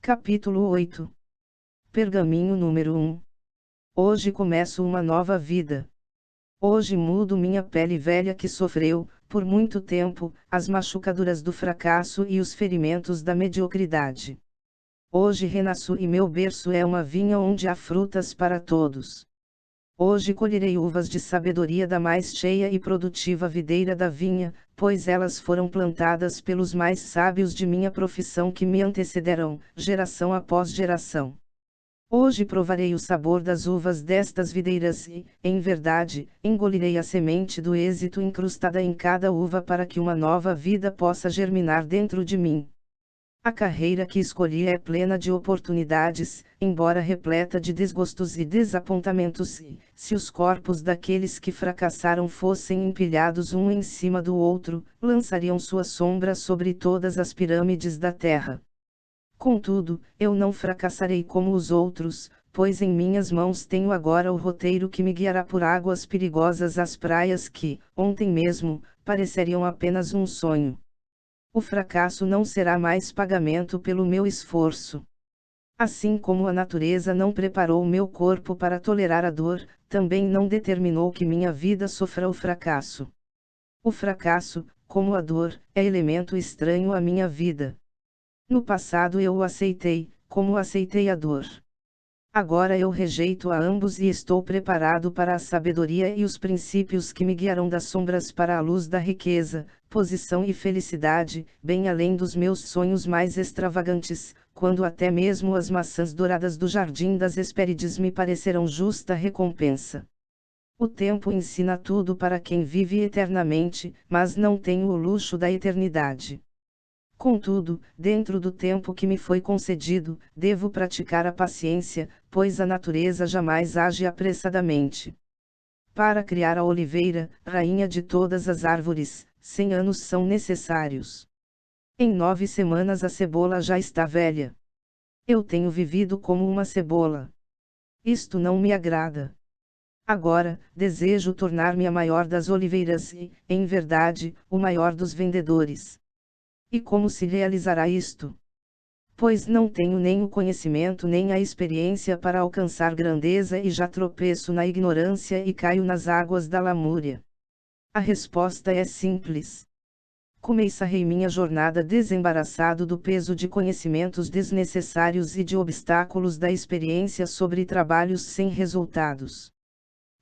Capítulo 8. Pergaminho número 1. Hoje começo uma nova vida. Hoje mudo minha pele velha que sofreu, por muito tempo, as machucaduras do fracasso e os ferimentos da mediocridade. Hoje renasço e meu berço é uma vinha onde há frutas para todos. Hoje colherei uvas de sabedoria da mais cheia e produtiva videira da vinha, pois elas foram plantadas pelos mais sábios de minha profissão que me antecederão, geração após geração. Hoje provarei o sabor das uvas destas videiras e, em verdade, engolirei a semente do êxito incrustada em cada uva para que uma nova vida possa germinar dentro de mim. A carreira que escolhi é plena de oportunidades, embora repleta de desgostos e desapontamentos e, se os corpos daqueles que fracassaram fossem empilhados um em cima do outro, lançariam sua sombra sobre todas as pirâmides da terra. Contudo, eu não fracassarei como os outros, pois em minhas mãos tenho agora o roteiro que me guiará por águas perigosas às praias que, ontem mesmo, pareceriam apenas um sonho. O fracasso não será mais pagamento pelo meu esforço. Assim como a natureza não preparou meu corpo para tolerar a dor, também não determinou que minha vida sofra o fracasso. O fracasso, como a dor, é elemento estranho à minha vida. No passado eu o aceitei, como aceitei a dor. Agora eu rejeito a ambos e estou preparado para a sabedoria e os princípios que me guiarão das sombras para a luz da riqueza, posição e felicidade, bem além dos meus sonhos mais extravagantes, quando até mesmo as maçãs douradas do jardim das Hespérides me parecerão justa recompensa. O tempo ensina tudo para quem vive eternamente, mas não tenho o luxo da eternidade. Contudo, dentro do tempo que me foi concedido, devo praticar a paciência, pois a natureza jamais age apressadamente. Para criar a oliveira, rainha de todas as árvores, 100 anos são necessários. Em 9 semanas a cebola já está velha. Eu tenho vivido como uma cebola. Isto não me agrada. Agora, desejo tornar-me a maior das oliveiras e, em verdade, o maior dos vendedores. E como se realizará isto? Pois não tenho nem o conhecimento nem a experiência para alcançar grandeza e já tropeço na ignorância e caio nas águas da lamúria. A resposta é simples. Começarei minha jornada desembaraçado do peso de conhecimentos desnecessários e de obstáculos da experiência sobre trabalhos sem resultados.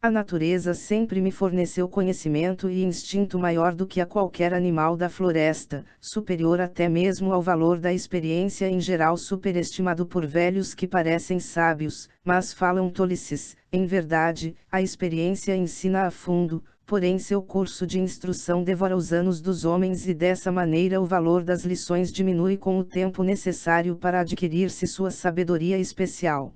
A natureza sempre me forneceu conhecimento e instinto maior do que a qualquer animal da floresta, superior até mesmo ao valor da experiência em geral superestimado por velhos que parecem sábios, mas falam tolices. Em verdade, a experiência ensina a fundo, porém seu curso de instrução devora os anos dos homens e dessa maneira o valor das lições diminui com o tempo necessário para adquirir-se sua sabedoria especial.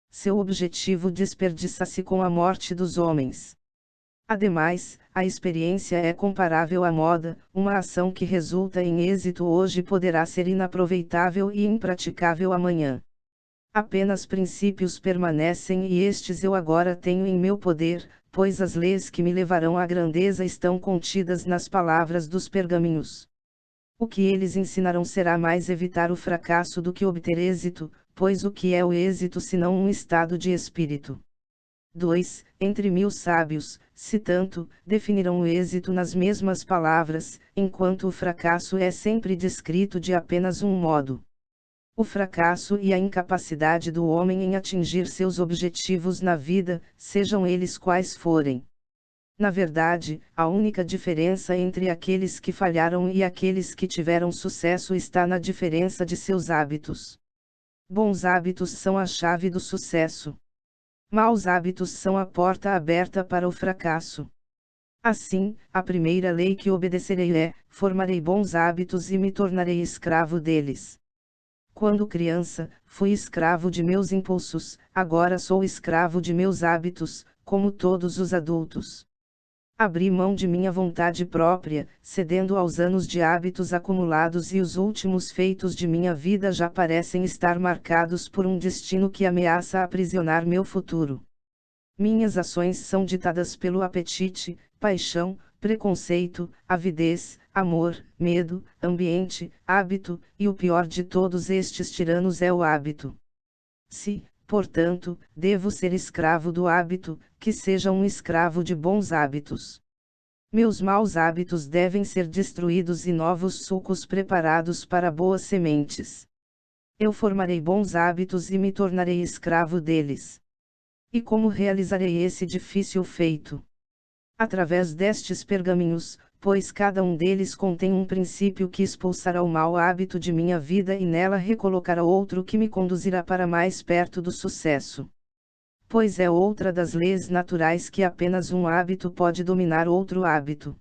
Seu objetivo desperdiça-se com a morte dos homens. Ademais, a experiência é comparável à moda, uma ação que resulta em êxito hoje poderá ser inaproveitável e impraticável amanhã. Apenas princípios permanecem e estes eu agora tenho em meu poder, pois as leis que me levarão à grandeza estão contidas nas palavras dos pergaminhos. O que eles ensinarão será mais evitar o fracasso do que obter êxito, pois o que é o êxito senão um estado de espírito? 2. Entre 1000 sábios, se tanto, definirão o êxito nas mesmas palavras, enquanto o fracasso é sempre descrito de apenas um modo. O fracasso e a incapacidade do homem em atingir seus objetivos na vida, sejam eles quais forem. Na verdade, a única diferença entre aqueles que falharam e aqueles que tiveram sucesso está na diferença de seus hábitos. Bons hábitos são a chave do sucesso. Maus hábitos são a porta aberta para o fracasso. Assim, a primeira lei que obedecerei é: formarei bons hábitos e me tornarei escravo deles. Quando criança, fui escravo de meus impulsos, agora sou escravo de meus hábitos, como todos os adultos. Abri mão de minha vontade própria, cedendo aos anos de hábitos acumulados e os últimos feitos de minha vida já parecem estar marcados por um destino que ameaça aprisionar meu futuro. Minhas ações são ditadas pelo apetite, paixão, preconceito, avidez, amor, medo, ambiente, hábito, e o pior de todos estes tiranos é o hábito. Se, portanto, devo ser escravo do hábito, que seja um escravo de bons hábitos. Meus maus hábitos devem ser destruídos e novos sulcos preparados para boas sementes. Eu formarei bons hábitos e me tornarei escravo deles. E como realizarei esse difícil feito? Através destes pergaminhos, pois cada um deles contém um princípio que expulsará o mau hábito de minha vida e nela recolocará outro que me conduzirá para mais perto do sucesso. Pois é outra das leis naturais que apenas um hábito pode dominar outro hábito.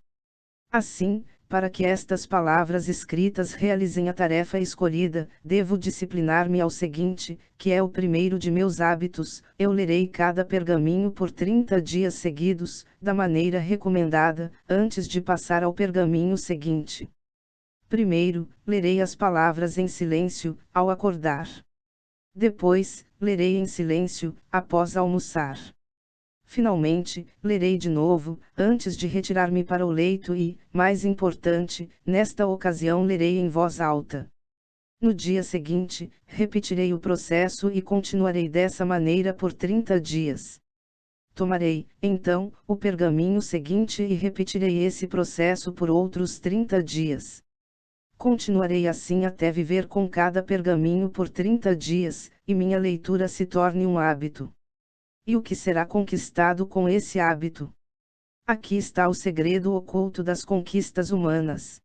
Assim, para que estas palavras escritas realizem a tarefa escolhida, devo disciplinar-me ao seguinte, que é o primeiro de meus hábitos: eu lerei cada pergaminho por 30 dias seguidos, da maneira recomendada, antes de passar ao pergaminho seguinte. Primeiro, lerei as palavras em silêncio, ao acordar. Depois, lerei em silêncio, após almoçar. Finalmente, lerei de novo, antes de retirar-me para o leito e, mais importante, nesta ocasião lerei em voz alta. No dia seguinte, repetirei o processo e continuarei dessa maneira por 30 dias. Tomarei, então, o pergaminho seguinte e repetirei esse processo por outros 30 dias. Continuarei assim até viver com cada pergaminho por 30 dias, e minha leitura se torne um hábito. E o que será conquistado com esse hábito? Aqui está o segredo oculto das conquistas humanas.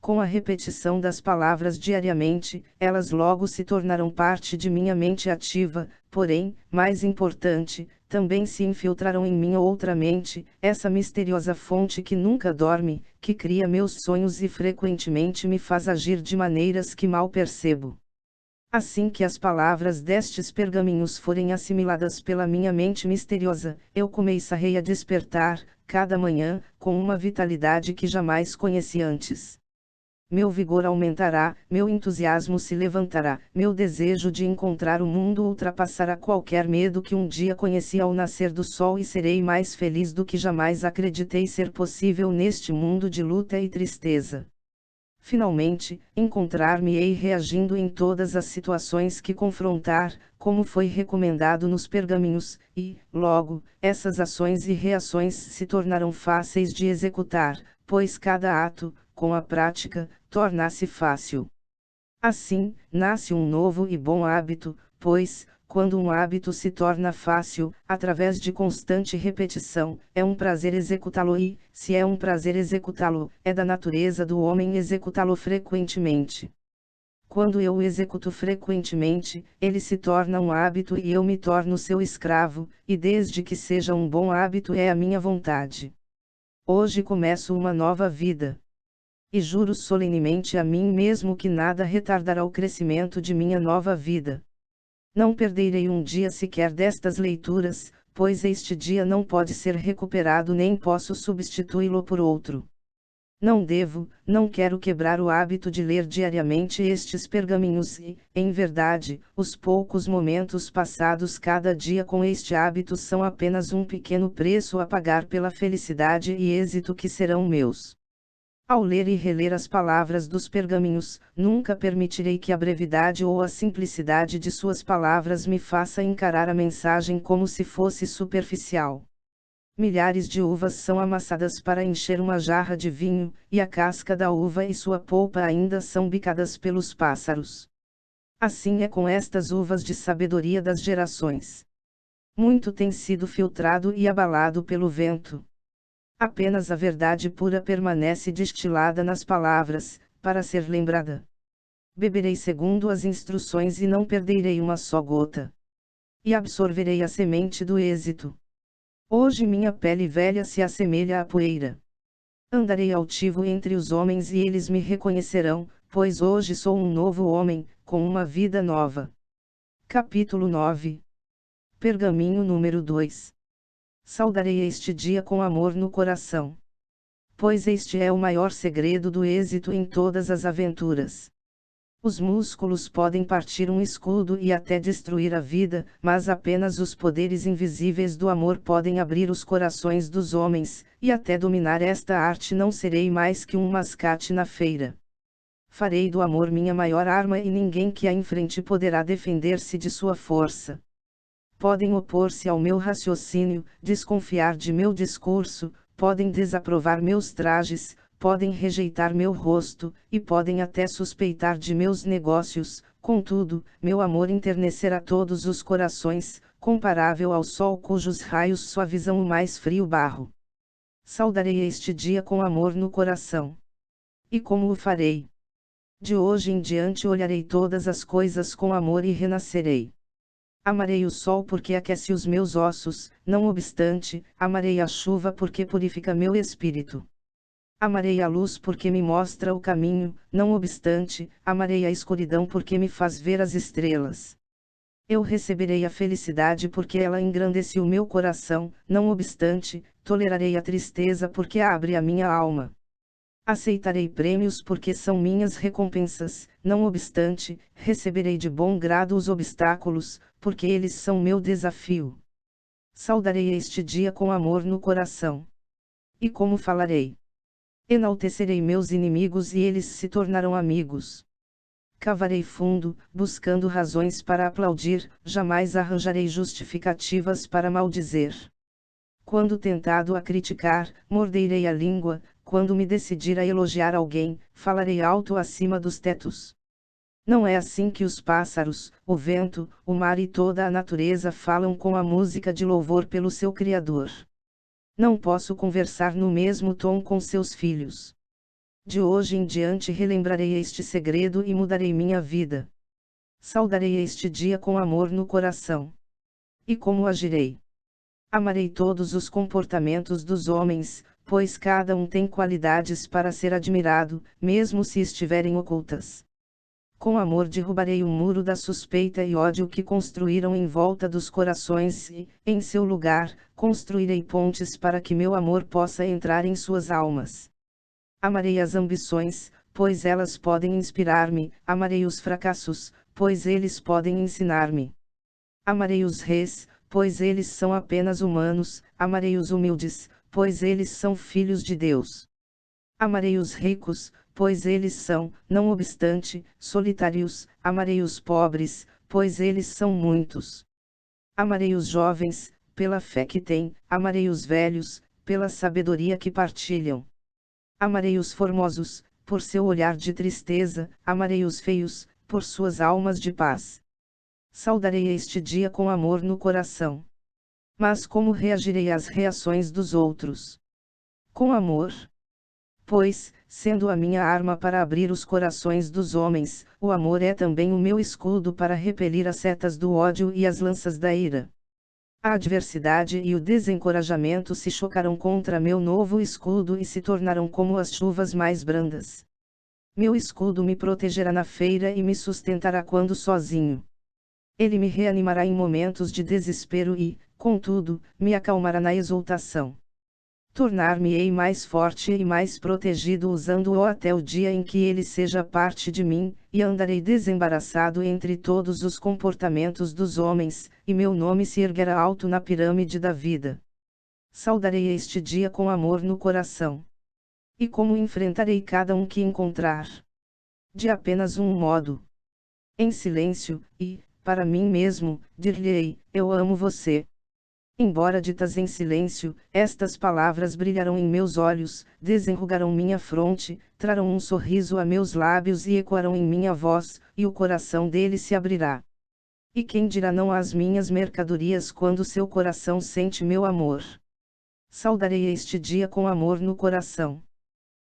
Com a repetição das palavras diariamente, elas logo se tornarão parte de minha mente ativa, porém, mais importante, também se infiltrarão em minha outra mente, essa misteriosa fonte que nunca dorme, que cria meus sonhos e frequentemente me faz agir de maneiras que mal percebo. Assim que as palavras destes pergaminhos forem assimiladas pela minha mente misteriosa, eu começarei a despertar, cada manhã, com uma vitalidade que jamais conheci antes. Meu vigor aumentará, meu entusiasmo se levantará, meu desejo de encontrar o mundo ultrapassará qualquer medo que um dia conheci ao nascer do sol e serei mais feliz do que jamais acreditei ser possível neste mundo de luta e tristeza. Finalmente, encontrar-me-ei reagindo em todas as situações que confrontar, como foi recomendado nos pergaminhos, e, logo, essas ações e reações se tornarão fáceis de executar, pois cada ato, com a prática, torna-se fácil. Assim, nasce um novo e bom hábito, pois, quando um hábito se torna fácil, através de constante repetição, é um prazer executá-lo e, se é um prazer executá-lo, é da natureza do homem executá-lo frequentemente. Quando eu o executo frequentemente, ele se torna um hábito e eu me torno seu escravo, e desde que seja um bom hábito é a minha vontade. Hoje começo uma nova vida. E juro solenemente a mim mesmo que nada retardará o crescimento de minha nova vida. Não perderei um dia sequer destas leituras, pois este dia não pode ser recuperado nem posso substituí-lo por outro. Não quero quebrar o hábito de ler diariamente estes pergaminhos e, em verdade, os poucos momentos passados cada dia com este hábito são apenas um pequeno preço a pagar pela felicidade e êxito que serão meus. Ao ler e reler as palavras dos pergaminhos, nunca permitirei que a brevidade ou a simplicidade de suas palavras me faça encarar a mensagem como se fosse superficial. Milhares de uvas são amassadas para encher uma jarra de vinho, e a casca da uva e sua polpa ainda são bicadas pelos pássaros. Assim é com estas uvas de sabedoria das gerações. Muito tem sido filtrado e abalado pelo vento. Apenas a verdade pura permanece destilada nas palavras, para ser lembrada. Beberei segundo as instruções e não perderei uma só gota. E absorverei a semente do êxito. Hoje minha pele velha se assemelha à poeira. Andarei altivo entre os homens e eles me reconhecerão, pois hoje sou um novo homem, com uma vida nova. Capítulo 9. Pergaminho número 2. Saudarei este dia com amor no coração. Pois este é o maior segredo do êxito em todas as aventuras. Os músculos podem partir um escudo e até destruir a vida, mas apenas os poderes invisíveis do amor podem abrir os corações dos homens, e até dominar esta arte não serei mais que um mascate na feira. Farei do amor minha maior arma e ninguém que a enfrente poderá defender-se de sua força. Podem opor-se ao meu raciocínio, desconfiar de meu discurso, podem desaprovar meus trajes, podem rejeitar meu rosto, e podem até suspeitar de meus negócios, contudo, meu amor enternecerá todos os corações, comparável ao sol cujos raios suavizam o mais frio barro. Saudarei este dia com amor no coração. E como o farei? De hoje em diante olharei todas as coisas com amor e renascerei. Amarei o sol porque aquece os meus ossos, não obstante, amarei a chuva porque purifica meu espírito. Amarei a luz porque me mostra o caminho, não obstante, amarei a escuridão porque me faz ver as estrelas. Eu receberei a felicidade porque ela engrandece o meu coração, não obstante, tolerarei a tristeza porque abre a minha alma. Aceitarei prêmios porque são minhas recompensas, não obstante, receberei de bom grado os obstáculos, porque eles são meu desafio. Saudarei este dia com amor no coração. E como falarei? Enaltecerei meus inimigos e eles se tornarão amigos. Cavarei fundo, buscando razões para aplaudir, jamais arranjarei justificativas para maldizer. Quando tentado a criticar, morderei a língua, quando me decidir a elogiar alguém, falarei alto acima dos tetos. Não é assim que os pássaros, o vento, o mar e toda a natureza falam com a música de louvor pelo seu Criador. Não posso conversar no mesmo tom com seus filhos. De hoje em diante relembrarei este segredo e mudarei minha vida. Saudarei este dia com amor no coração. E como agirei? Amarei todos os comportamentos dos homens, pois cada um tem qualidades para ser admirado, mesmo se estiverem ocultas. Com amor derrubarei o muro da suspeita e ódio que construíram em volta dos corações e, em seu lugar, construirei pontes para que meu amor possa entrar em suas almas. Amarei as ambições, pois elas podem inspirar-me, amarei os fracassos, pois eles podem ensinar-me. Amarei os reis, pois eles são apenas humanos, amarei os humildes, pois eles são filhos de Deus. Amarei os ricos, pois eles são, não obstante, solitários, amarei os pobres, pois eles são muitos. Amarei os jovens, pela fé que têm, amarei os velhos, pela sabedoria que partilham. Amarei os formosos, por seu olhar de tristeza, amarei os feios, por suas almas de paz. Saudarei este dia com amor no coração. Mas como reagirei às reações dos outros? Com amor. Pois, sendo a minha arma para abrir os corações dos homens, o amor é também o meu escudo para repelir as setas do ódio e as lanças da ira. A adversidade e o desencorajamento se chocarão contra meu novo escudo e se tornarão como as chuvas mais brandas. Meu escudo me protegerá na feira e me sustentará quando sozinho. Ele me reanimará em momentos de desespero e, contudo, me acalmará na exultação. Tornar-me-ei mais forte e mais protegido usando-o até o dia em que ele seja parte de mim, e andarei desembaraçado entre todos os comportamentos dos homens, e meu nome se erguerá alto na pirâmide da vida. Saudarei este dia com amor no coração. E como enfrentarei cada um que encontrar? De apenas um modo. Em silêncio, e, para mim mesmo, dir-lhe-ei, eu amo você. Embora ditas em silêncio, estas palavras brilharão em meus olhos, desenrugarão minha fronte, trarão um sorriso a meus lábios e ecoarão em minha voz, e o coração dele se abrirá. E quem dirá não às minhas mercadorias quando seu coração sente meu amor? Saudarei este dia com amor no coração.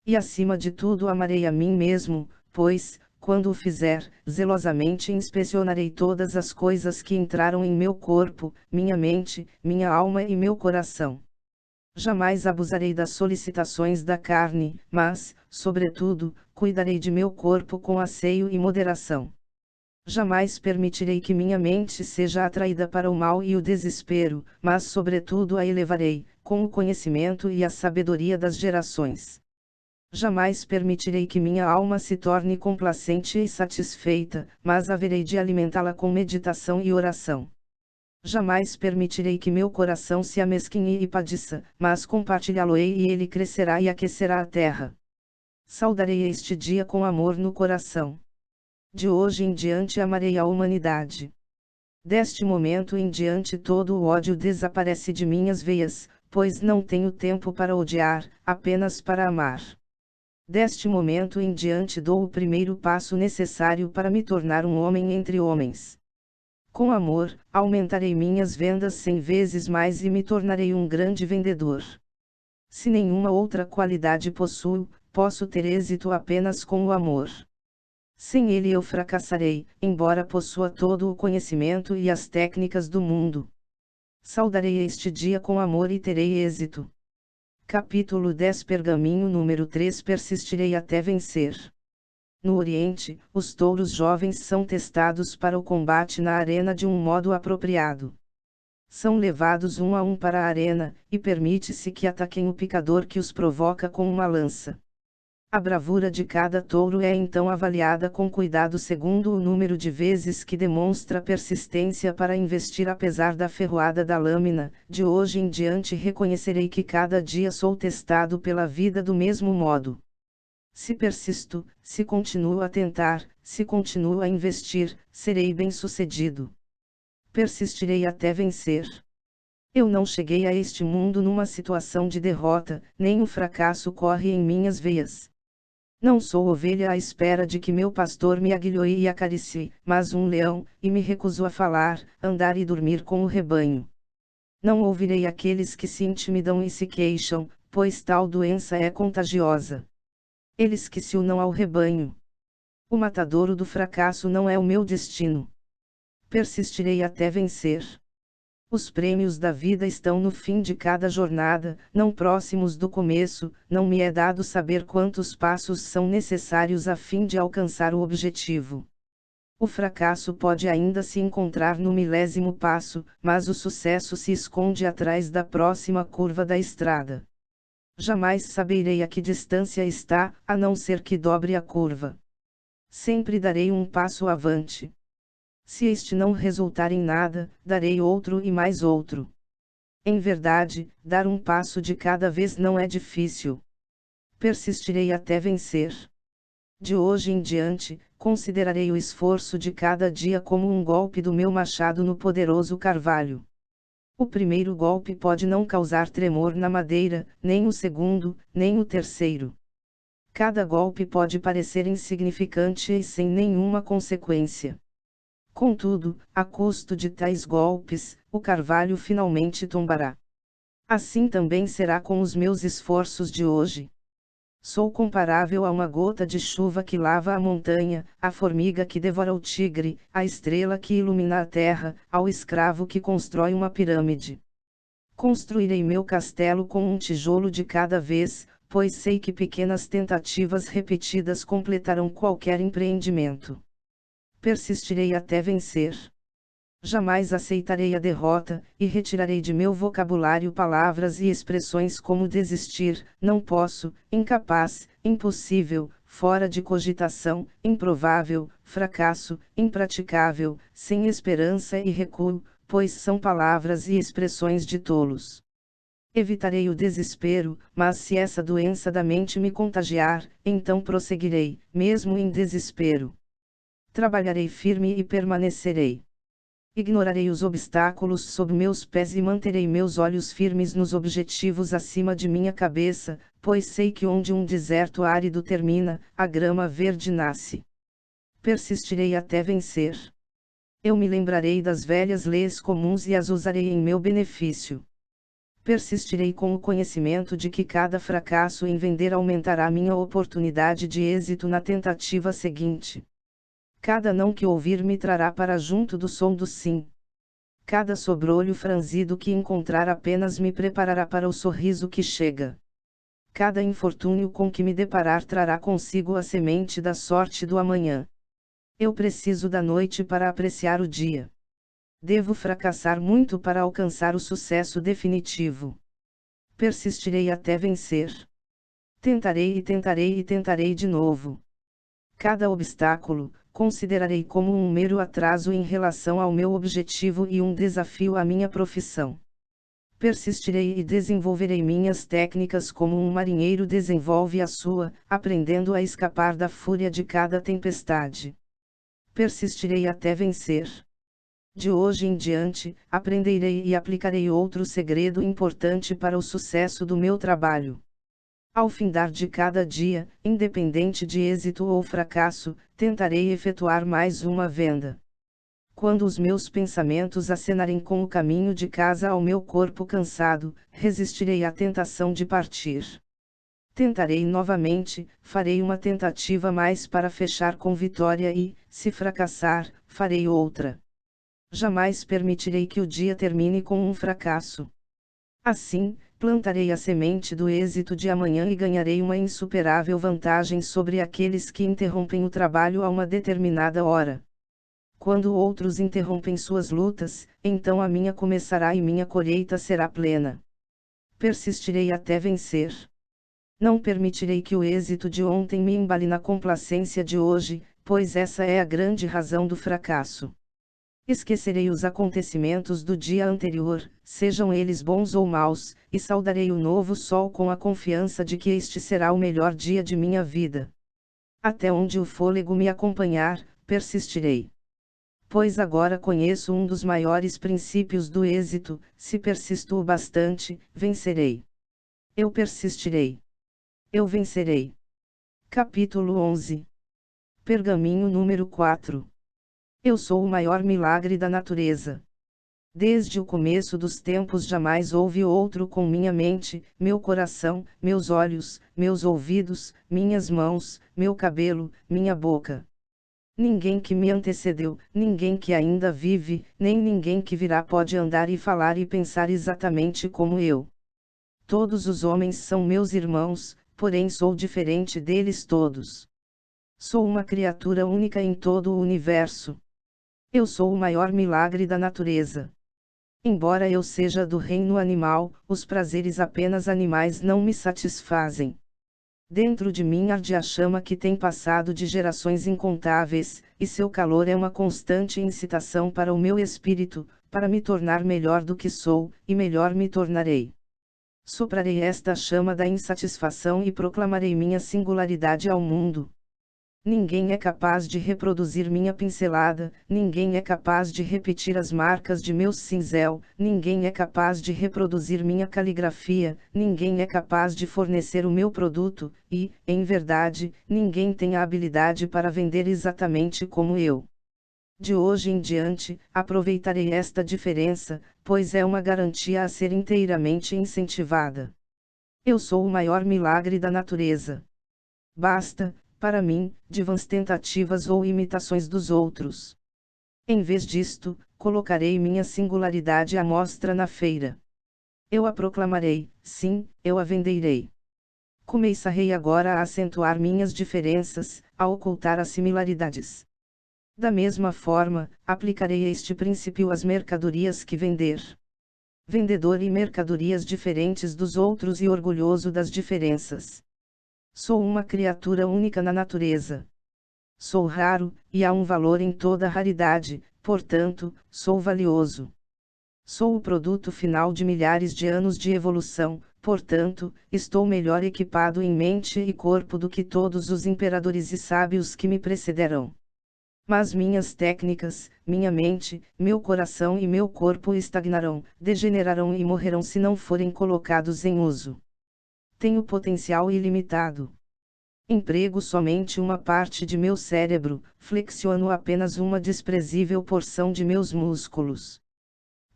E acima de tudo amarei a mim mesmo, pois, quando o fizer, zelosamente inspecionarei todas as coisas que entraram em meu corpo, minha mente, minha alma e meu coração. Jamais abusarei das solicitações da carne, mas, sobretudo, cuidarei de meu corpo com asseio e moderação. Jamais permitirei que minha mente seja atraída para o mal e o desespero, mas sobretudo a elevarei, com o conhecimento e a sabedoria das gerações. Jamais permitirei que minha alma se torne complacente e satisfeita, mas haverei de alimentá-la com meditação e oração. Jamais permitirei que meu coração se amesquinhe e padeça, mas compartilhá-lo-ei e ele crescerá e aquecerá a terra. Saudarei este dia com amor no coração. De hoje em diante amarei a humanidade. Deste momento em diante todo o ódio desaparece de minhas veias, pois não tenho tempo para odiar, apenas para amar. Deste momento em diante dou o primeiro passo necessário para me tornar um homem entre homens. Com amor, aumentarei minhas vendas 100 vezes mais e me tornarei um grande vendedor. Se nenhuma outra qualidade possuo, posso ter êxito apenas com o amor. Sem ele eu fracassarei, embora possua todo o conhecimento e as técnicas do mundo. Saudarei este dia com amor e terei êxito. Capítulo 10 Pergaminho número 3 Persistirei até vencer. No Oriente, os touros jovens são testados para o combate na arena de um modo apropriado. São levados um a um para a arena, e permite-se que ataquem o picador que os provoca com uma lança. A bravura de cada touro é então avaliada com cuidado segundo o número de vezes que demonstra persistência para investir apesar da ferroada da lâmina. De hoje em diante reconhecerei que cada dia sou testado pela vida do mesmo modo. Se persisto, se continuo a tentar, se continuo a investir, serei bem-sucedido. Persistirei até vencer. Eu não cheguei a este mundo numa situação de derrota, nem o fracasso corre em minhas veias. Não sou ovelha à espera de que meu pastor me aguilhoe e acaricie, mas um leão, e me recuso a falar, andar e dormir com o rebanho. Não ouvirei aqueles que se intimidam e se queixam, pois tal doença é contagiosa. Eles que se unam ao rebanho. O matadouro do fracasso não é o meu destino. Persistirei até vencer. Os prêmios da vida estão no fim de cada jornada, não próximos do começo. Não me é dado saber quantos passos são necessários a fim de alcançar o objetivo. O fracasso pode ainda se encontrar no 1000º passo, mas o sucesso se esconde atrás da próxima curva da estrada. Jamais saberei a que distância está, a não ser que dobre a curva. Sempre darei um passo avante. Se este não resultar em nada, darei outro e mais outro. Em verdade, dar um passo de cada vez não é difícil. Persistirei até vencer. De hoje em diante, considerarei o esforço de cada dia como um golpe do meu machado no poderoso carvalho. O primeiro golpe pode não causar tremor na madeira, nem o segundo, nem o terceiro. Cada golpe pode parecer insignificante e sem nenhuma consequência. Contudo, a custo de tais golpes, o carvalho finalmente tombará. Assim também será com os meus esforços de hoje. Sou comparável a uma gota de chuva que lava a montanha, à formiga que devora o tigre, à estrela que ilumina a terra, ao escravo que constrói uma pirâmide. Construirei meu castelo com um tijolo de cada vez, pois sei que pequenas tentativas repetidas completarão qualquer empreendimento. Persistirei até vencer. Jamais aceitarei a derrota, e retirarei de meu vocabulário palavras e expressões como desistir, não posso, incapaz, impossível, fora de cogitação, improvável, fracasso, impraticável, sem esperança e recuo, pois são palavras e expressões de tolos. Evitarei o desespero, mas se essa doença da mente me contagiar, então prosseguirei, mesmo em desespero. Trabalharei firme e permanecerei. Ignorarei os obstáculos sob meus pés e manterei meus olhos firmes nos objetivos acima de minha cabeça, pois sei que onde um deserto árido termina, a grama verde nasce. Persistirei até vencer. Eu me lembrarei das velhas leis comuns e as usarei em meu benefício. Persistirei com o conhecimento de que cada fracasso em vender aumentará minha oportunidade de êxito na tentativa seguinte. Cada não que ouvir me trará para junto do som do sim. Cada sobrolho franzido que encontrar apenas me preparará para o sorriso que chega. Cada infortúnio com que me deparar trará consigo a semente da sorte do amanhã. Eu preciso da noite para apreciar o dia. Devo fracassar muito para alcançar o sucesso definitivo. Persistirei até vencer. Tentarei e tentarei e tentarei de novo. Cada obstáculo, considerarei como um mero atraso em relação ao meu objetivo e um desafio à minha profissão. Persistirei e desenvolverei minhas técnicas como um marinheiro desenvolve a sua, aprendendo a escapar da fúria de cada tempestade. Persistirei até vencer. De hoje em diante, aprenderei e aplicarei outro segredo importante para o sucesso do meu trabalho. Ao findar de cada dia, independente de êxito ou fracasso, tentarei efetuar mais uma venda. Quando os meus pensamentos acenarem com o caminho de casa ao meu corpo cansado, resistirei à tentação de partir. Tentarei novamente, farei uma tentativa mais para fechar com vitória e, se fracassar, farei outra. Jamais permitirei que o dia termine com um fracasso. Assim, plantarei a semente do êxito de amanhã e ganharei uma insuperável vantagem sobre aqueles que interrompem o trabalho a uma determinada hora. Quando outros interrompem suas lutas, então a minha começará e minha colheita será plena. Persistirei até vencer. Não permitirei que o êxito de ontem me embale na complacência de hoje, pois essa é a grande razão do fracasso. Esquecerei os acontecimentos do dia anterior, sejam eles bons ou maus, e saudarei o novo sol com a confiança de que este será o melhor dia de minha vida. Até onde o fôlego me acompanhar, persistirei. Pois agora conheço um dos maiores princípios do êxito: se persisto o bastante, vencerei. Eu persistirei. Eu vencerei. Capítulo 11. Pergaminho número 4. Eu sou o maior milagre da natureza. Desde o começo dos tempos jamais houve outro com minha mente, meu coração, meus olhos, meus ouvidos, minhas mãos, meu cabelo, minha boca. Ninguém que me antecedeu, ninguém que ainda vive, nem ninguém que virá pode andar e falar e pensar exatamente como eu. Todos os homens são meus irmãos, porém sou diferente deles todos. Sou uma criatura única em todo o universo. Eu sou o maior milagre da natureza. Embora eu seja do reino animal, os prazeres apenas animais não me satisfazem. Dentro de mim arde a chama que tem passado de gerações incontáveis, e seu calor é uma constante incitação para o meu espírito, para me tornar melhor do que sou, e melhor me tornarei. Soprarei esta chama da insatisfação e proclamarei minha singularidade ao mundo. Ninguém é capaz de reproduzir minha pincelada, ninguém é capaz de repetir as marcas de meu cinzel, ninguém é capaz de reproduzir minha caligrafia, ninguém é capaz de fornecer o meu produto, e, em verdade, ninguém tem a habilidade para vender exatamente como eu. De hoje em diante, aproveitarei esta diferença, pois é uma garantia a ser inteiramente incentivada. Eu sou o maior milagre da natureza. Basta, para mim, de vãs tentativas ou imitações dos outros. Em vez disto, colocarei minha singularidade à mostra na feira. Eu a proclamarei, sim, eu a venderei. Começarei agora a acentuar minhas diferenças, a ocultar as similaridades. Da mesma forma, aplicarei este princípio às mercadorias que vender. Vendedor e mercadorias diferentes dos outros e orgulhoso das diferenças. Sou uma criatura única na natureza. Sou raro, e há um valor em toda raridade, portanto, sou valioso. Sou o produto final de milhares de anos de evolução, portanto, estou melhor equipado em mente e corpo do que todos os imperadores e sábios que me precederão. Mas minhas técnicas, minha mente, meu coração e meu corpo estagnarão, degenerarão e morrerão se não forem colocados em uso. Tenho potencial ilimitado. Emprego somente uma parte de meu cérebro, flexiono apenas uma desprezível porção de meus músculos.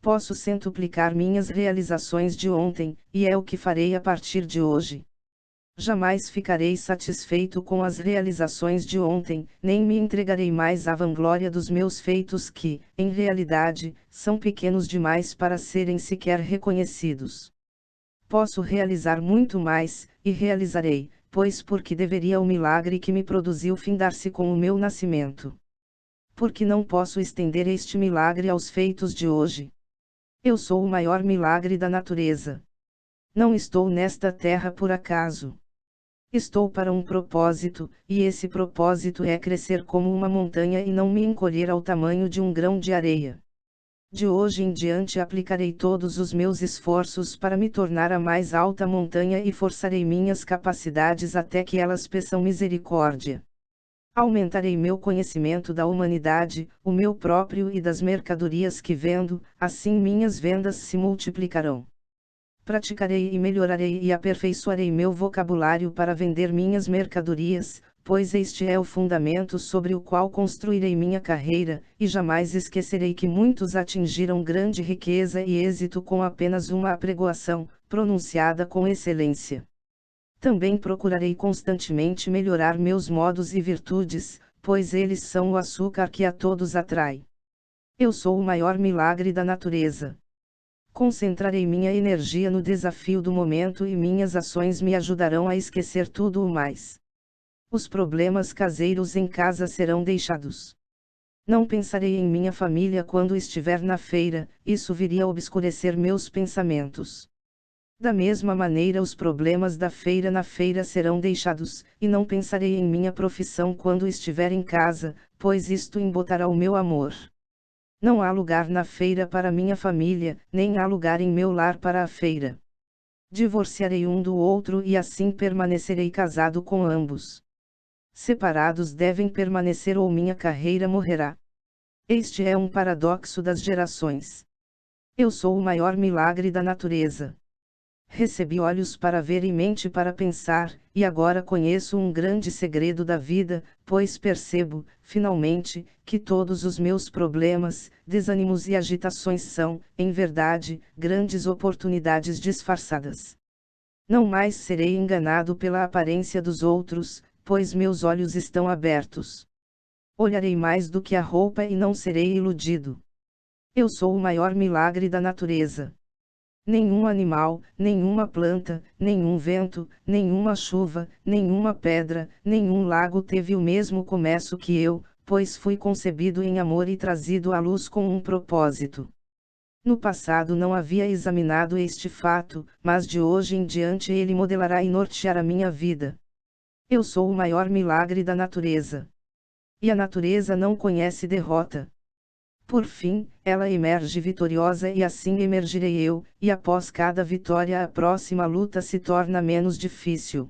Posso centuplicar minhas realizações de ontem, e é o que farei a partir de hoje. Jamais ficarei satisfeito com as realizações de ontem, nem me entregarei mais à vanglória dos meus feitos que, em realidade, são pequenos demais para serem sequer reconhecidos. Posso realizar muito mais, e realizarei, pois porque deveria o milagre que me produziu findar-se com o meu nascimento. Porque não posso estender este milagre aos feitos de hoje. Eu sou o maior milagre da natureza. Não estou nesta terra por acaso. Estou para um propósito, e esse propósito é crescer como uma montanha e não me encolher ao tamanho de um grão de areia. De hoje em diante aplicarei todos os meus esforços para me tornar a mais alta montanha e forçarei minhas capacidades até que elas peçam misericórdia. Aumentarei meu conhecimento da humanidade, o meu próprio e das mercadorias que vendo, assim minhas vendas se multiplicarão. Praticarei e melhorarei e aperfeiçoarei meu vocabulário para vender minhas mercadorias, pois este é o fundamento sobre o qual construirei minha carreira, e jamais esquecerei que muitos atingiram grande riqueza e êxito com apenas uma apregoação, pronunciada com excelência. Também procurarei constantemente melhorar meus modos e virtudes, pois eles são o açúcar que a todos atrai. Eu sou o maior milagre da natureza. Concentrarei minha energia no desafio do momento e minhas ações me ajudarão a esquecer tudo o mais. Os problemas caseiros em casa serão deixados. Não pensarei em minha família quando estiver na feira, isso viria a obscurecer meus pensamentos. Da mesma maneira, os problemas da feira na feira serão deixados, e não pensarei em minha profissão quando estiver em casa, pois isto embotará o meu amor. Não há lugar na feira para minha família, nem há lugar em meu lar para a feira. Divorciarei um do outro e assim permanecerei casado com ambos. Separados devem permanecer ou minha carreira morrerá. Este é um paradoxo das gerações. Eu sou o maior milagre da natureza. Recebi olhos para ver e mente para pensar, e agora conheço um grande segredo da vida, pois percebo, finalmente, que todos os meus problemas, desânimos e agitações são, em verdade, grandes oportunidades disfarçadas. Não mais serei enganado pela aparência dos outros, pois meus olhos estão abertos. Olharei mais do que a roupa e não serei iludido. Eu sou o maior milagre da natureza. Nenhum animal, nenhuma planta, nenhum vento, nenhuma chuva, nenhuma pedra, nenhum lago teve o mesmo começo que eu, pois fui concebido em amor e trazido à luz com um propósito. No passado não havia examinado este fato, mas de hoje em diante ele modelará e norteará minha vida. Eu sou o maior milagre da natureza. E a natureza não conhece derrota. Por fim, ela emerge vitoriosa e assim emergirei eu, e após cada vitória a próxima luta se torna menos difícil.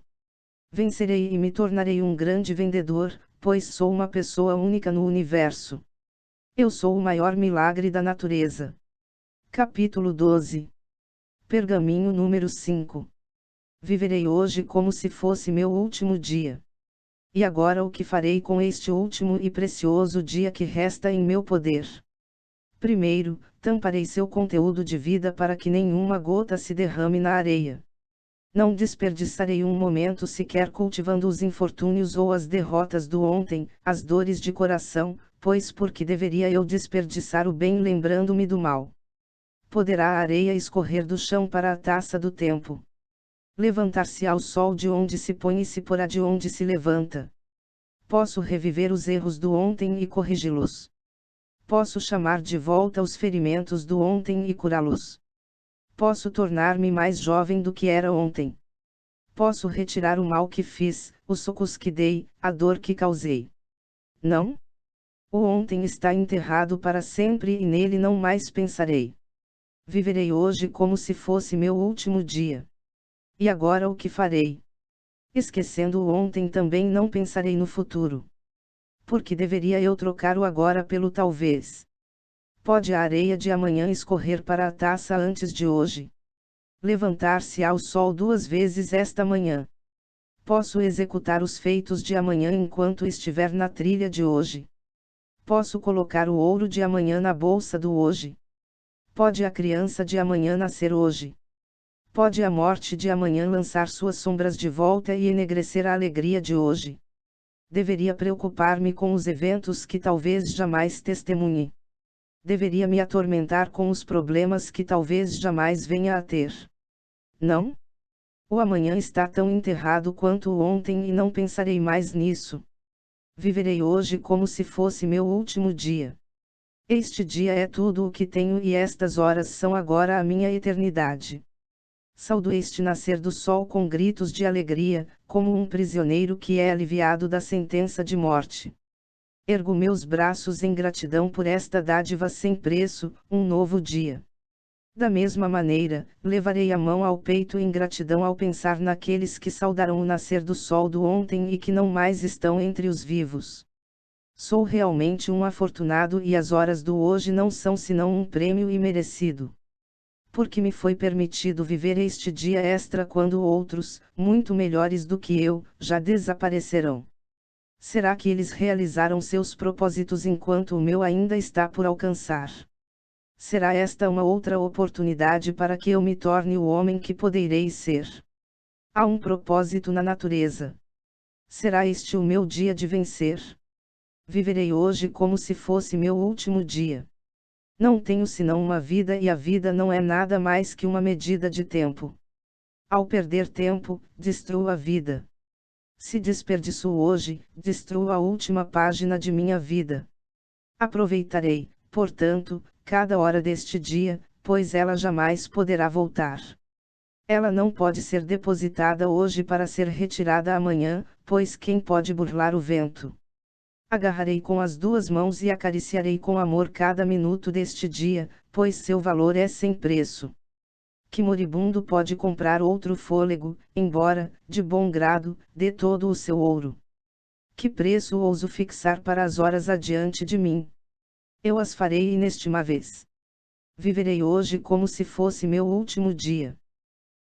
Vencerei e me tornarei um grande vendedor, pois sou uma pessoa única no universo. Eu sou o maior milagre da natureza. Capítulo 12. Pergaminho número 5. Viverei hoje como se fosse meu último dia. E agora o que farei com este último e precioso dia que resta em meu poder? Primeiro, tamparei seu conteúdo de vida para que nenhuma gota se derrame na areia. Não desperdiçarei um momento sequer cultivando os infortúnios ou as derrotas do ontem, as dores de coração, pois por que deveria eu desperdiçar o bem lembrando-me do mal? Poderá a areia escorrer do chão para a taça do tempo. Levantar-se ao sol de onde se põe e se porá de onde se levanta. Posso reviver os erros do ontem e corrigi-los. Posso chamar de volta os ferimentos do ontem e curá-los. Posso tornar-me mais jovem do que era ontem. Posso retirar o mal que fiz, os socos que dei, a dor que causei. Não? O ontem está enterrado para sempre e nele não mais pensarei. Viverei hoje como se fosse meu último dia. E agora o que farei? Esquecendo o ontem também não pensarei no futuro. Porque deveria eu trocar o agora pelo talvez? Pode a areia de amanhã escorrer para a taça antes de hoje? Levantar-se ao sol 2 vezes esta manhã? Posso executar os feitos de amanhã enquanto estiver na trilha de hoje? Posso colocar o ouro de amanhã na bolsa do hoje? Pode a criança de amanhã nascer hoje? Pode a morte de amanhã lançar suas sombras de volta e enegrecer a alegria de hoje? Deveria preocupar-me com os eventos que talvez jamais testemunhe. Deveria me atormentar com os problemas que talvez jamais venha a ter. Não? O amanhã está tão enterrado quanto o ontem e não pensarei mais nisso. Viverei hoje como se fosse meu último dia. Este dia é tudo o que tenho e estas horas são agora a minha eternidade. Saudo este nascer do sol com gritos de alegria, como um prisioneiro que é aliviado da sentença de morte. Ergo meus braços em gratidão por esta dádiva sem preço, um novo dia. Da mesma maneira, levarei a mão ao peito em gratidão ao pensar naqueles que saudaram o nascer do sol do ontem e que não mais estão entre os vivos. Sou realmente um afortunado e as horas do hoje não são senão um prêmio imerecido. Porque me foi permitido viver este dia extra quando outros, muito melhores do que eu, já desaparecerão. Será que eles realizaram seus propósitos enquanto o meu ainda está por alcançar? Será esta uma outra oportunidade para que eu me torne o homem que poderei ser? Há um propósito na natureza. Será este o meu dia de vencer? Viverei hoje como se fosse meu último dia. Não tenho senão uma vida e a vida não é nada mais que uma medida de tempo. Ao perder tempo, destruo a vida. Se desperdiço hoje, destruo a última página de minha vida. Aproveitarei, portanto, cada hora deste dia, pois ela jamais poderá voltar. Ela não pode ser depositada hoje para ser retirada amanhã, pois quem pode burlar o vento? Agarrarei com as duas mãos e acariciarei com amor cada minuto deste dia, pois seu valor é sem preço. Que moribundo pode comprar outro fôlego, embora, de bom grado, dê todo o seu ouro? Que preço ouso fixar para as horas adiante de mim? Eu as farei inestimáveis. Viverei hoje como se fosse meu último dia.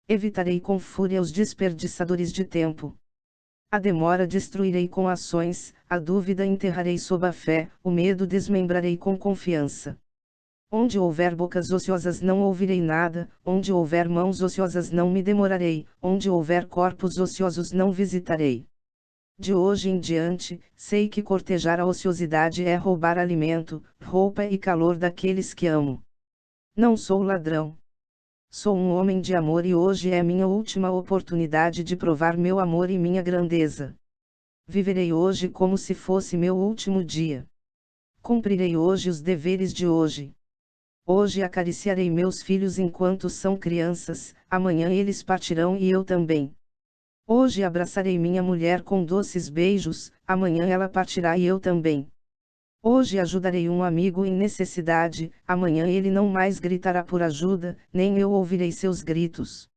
Evitarei com fúria os desperdiçadores de tempo. A demora destruirei com ações, a dúvida enterrarei sob a fé, o medo desmembrarei com confiança. Onde houver bocas ociosas não ouvirei nada, onde houver mãos ociosas não me demorarei, onde houver corpos ociosos não visitarei. De hoje em diante, sei que cortejar a ociosidade é roubar alimento, roupa e calor daqueles que amo. Não sou ladrão. Sou um homem de amor e hoje é minha última oportunidade de provar meu amor e minha grandeza. Viverei hoje como se fosse meu último dia. Cumprirei hoje os deveres de hoje. Hoje acariciarei meus filhos enquanto são crianças, amanhã eles partirão e eu também. Hoje abraçarei minha mulher com doces beijos, amanhã ela partirá e eu também. Hoje ajudarei um amigo em necessidade, amanhã ele não mais gritará por ajuda, nem eu ouvirei seus gritos.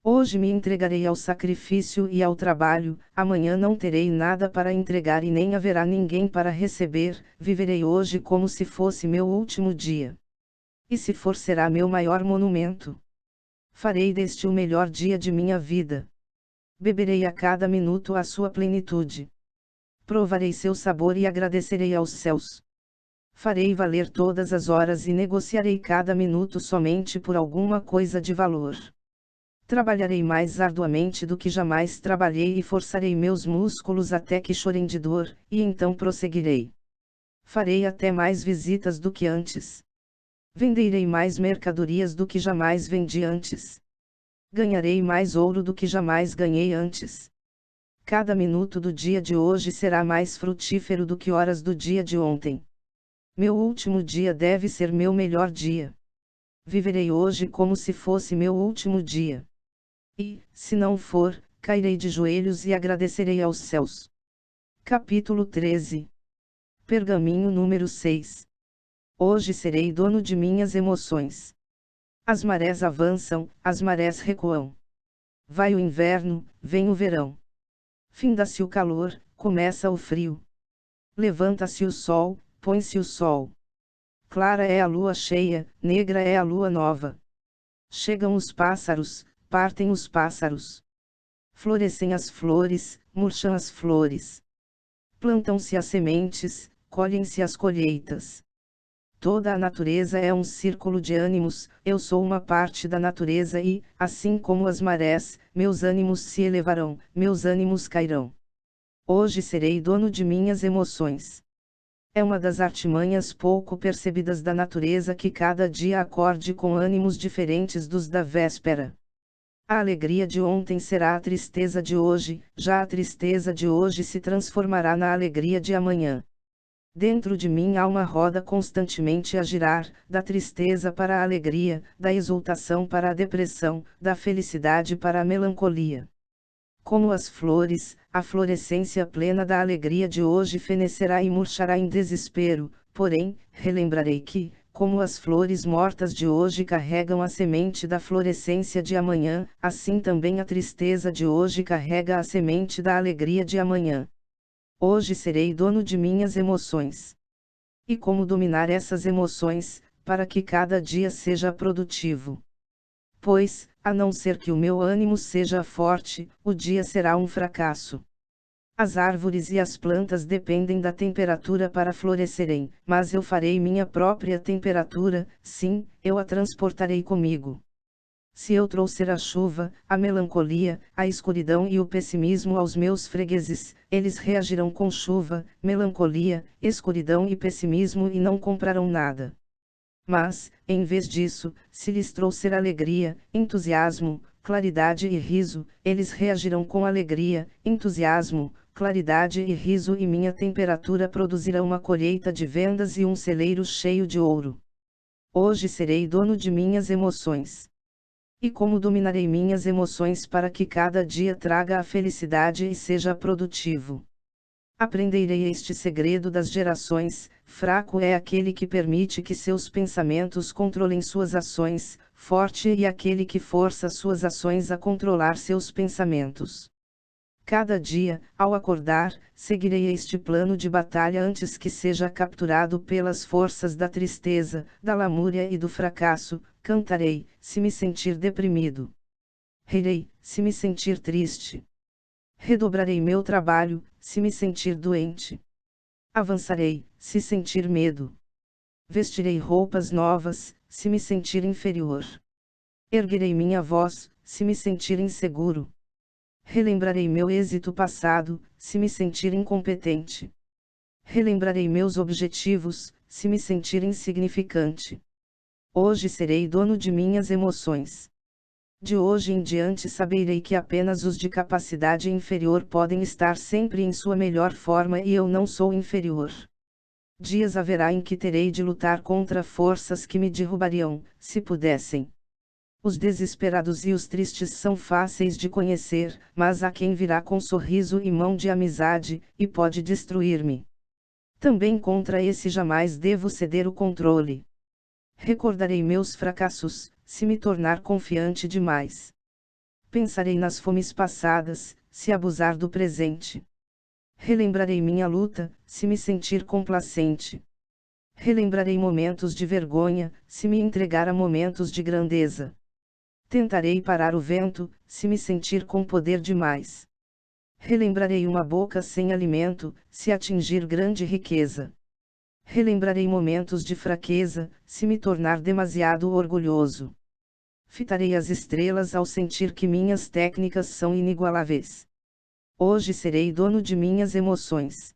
Hoje me entregarei ao sacrifício e ao trabalho, amanhã não terei nada para entregar e nem haverá ninguém para receber, viverei hoje como se fosse meu último dia. E se for será meu maior monumento. Farei deste o melhor dia de minha vida. Beberei a cada minuto a sua plenitude. Provarei seu sabor e agradecerei aos céus. Farei valer todas as horas e negociarei cada minuto somente por alguma coisa de valor. Trabalharei mais arduamente do que jamais trabalhei e forçarei meus músculos até que chorem de dor, e então prosseguirei. Farei até mais visitas do que antes. Venderei mais mercadorias do que jamais vendi antes. Ganharei mais ouro do que jamais ganhei antes. Cada minuto do dia de hoje será mais frutífero do que horas do dia de ontem. Meu último dia deve ser meu melhor dia. Viverei hoje como se fosse meu último dia. E, se não for, cairei de joelhos e agradecerei aos céus. Capítulo 13. Pergaminho número 6. Hoje serei dono de minhas emoções. As marés avançam, as marés recuam. Vai o inverno, vem o verão. Finda-se o calor, começa o frio. Levanta-se o sol, põe-se o sol. Clara é a lua cheia, negra é a lua nova. Chegam os pássaros, partem os pássaros. Florescem as flores, murcham as flores. Plantam-se as sementes, colhem-se as colheitas. Toda a natureza é um círculo de ânimos, eu sou uma parte da natureza e, assim como as marés, meus ânimos se elevarão, meus ânimos cairão. Hoje serei dono de minhas emoções. É uma das artimanhas pouco percebidas da natureza que cada dia acorde com ânimos diferentes dos da véspera. A alegria de ontem será a tristeza de hoje, já a tristeza de hoje se transformará na alegria de amanhã. Dentro de mim há uma roda constantemente a girar, da tristeza para a alegria, da exultação para a depressão, da felicidade para a melancolia. Como as flores, a florescência plena da alegria de hoje fenecerá e murchará em desespero, porém, relembrarei que, como as flores mortas de hoje carregam a semente da florescência de amanhã, assim também a tristeza de hoje carrega a semente da alegria de amanhã. Hoje serei dono de minhas emoções. E como dominar essas emoções, para que cada dia seja produtivo? Pois, a não ser que o meu ânimo seja forte, o dia será um fracasso. As árvores e as plantas dependem da temperatura para florescerem, mas eu farei minha própria temperatura, sim, eu a transportarei comigo. Se eu trouxer a chuva, a melancolia, a escuridão e o pessimismo aos meus fregueses, eles reagirão com chuva, melancolia, escuridão e pessimismo e não comprarão nada. Mas, em vez disso, se lhes trouxer alegria, entusiasmo, claridade e riso, eles reagirão com alegria, entusiasmo, claridade e riso e minha temperatura produzirá uma colheita de vendas e um celeiro cheio de ouro. Hoje serei dono de minhas emoções. E como dominarei minhas emoções para que cada dia traga a felicidade e seja produtivo? Aprenderei este segredo das gerações: fraco é aquele que permite que seus pensamentos controlem suas ações, forte é aquele que força suas ações a controlar seus pensamentos. Cada dia, ao acordar, seguirei este plano de batalha antes que seja capturado pelas forças da tristeza, da lamúria e do fracasso. Cantarei, se me sentir deprimido. Rirei, se me sentir triste. Redobrarei meu trabalho, se me sentir doente. Avançarei, se sentir medo. Vestirei roupas novas, se me sentir inferior. Erguerei minha voz, se me sentir inseguro. Relembrarei meu êxito passado, se me sentir incompetente. Relembrarei meus objetivos, se me sentir insignificante. Hoje serei dono de minhas emoções. De hoje em diante saberei que apenas os de capacidade inferior podem estar sempre em sua melhor forma e eu não sou inferior. Dias haverá em que terei de lutar contra forças que me derrubariam, se pudessem. Os desesperados e os tristes são fáceis de conhecer, mas há quem virá com sorriso e mão de amizade, e pode destruir-me. Também contra esse jamais devo ceder o controle. Recordarei meus fracassos, se me tornar confiante demais. Pensarei nas fomes passadas, se abusar do presente. Relembrarei minha luta, se me sentir complacente. Relembrarei momentos de vergonha, se me entregar a momentos de grandeza. Tentarei parar o vento, se me sentir com poder demais. Relembrarei uma boca sem alimento, se atingir grande riqueza. Relembrarei momentos de fraqueza, se me tornar demasiado orgulhoso. Fitarei as estrelas ao sentir que minhas técnicas são inigualáveis. Hoje serei dono de minhas emoções.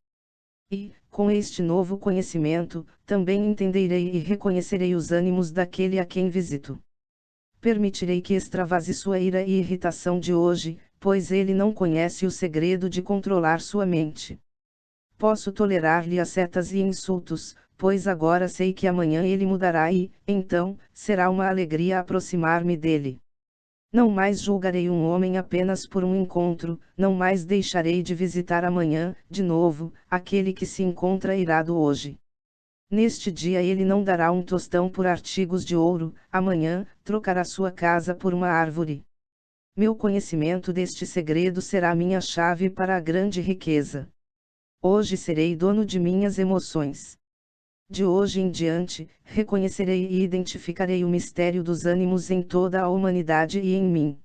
E, com este novo conhecimento, também entenderei e reconhecerei os ânimos daquele a quem visito. Permitirei que extravase sua ira e irritação de hoje, pois ele não conhece o segredo de controlar sua mente. Posso tolerar-lhe assetas e insultos, pois agora sei que amanhã ele mudará e, então, será uma alegria aproximar-me dele. Não mais julgarei um homem apenas por um encontro, não mais deixarei de visitar amanhã, de novo, aquele que se encontra irado hoje. Neste dia ele não dará um tostão por artigos de ouro, amanhã, trocará sua casa por uma árvore. Meu conhecimento deste segredo será minha chave para a grande riqueza. Hoje serei dono de minhas emoções. De hoje em diante, reconhecerei e identificarei o mistério dos ânimos em toda a humanidade e em mim.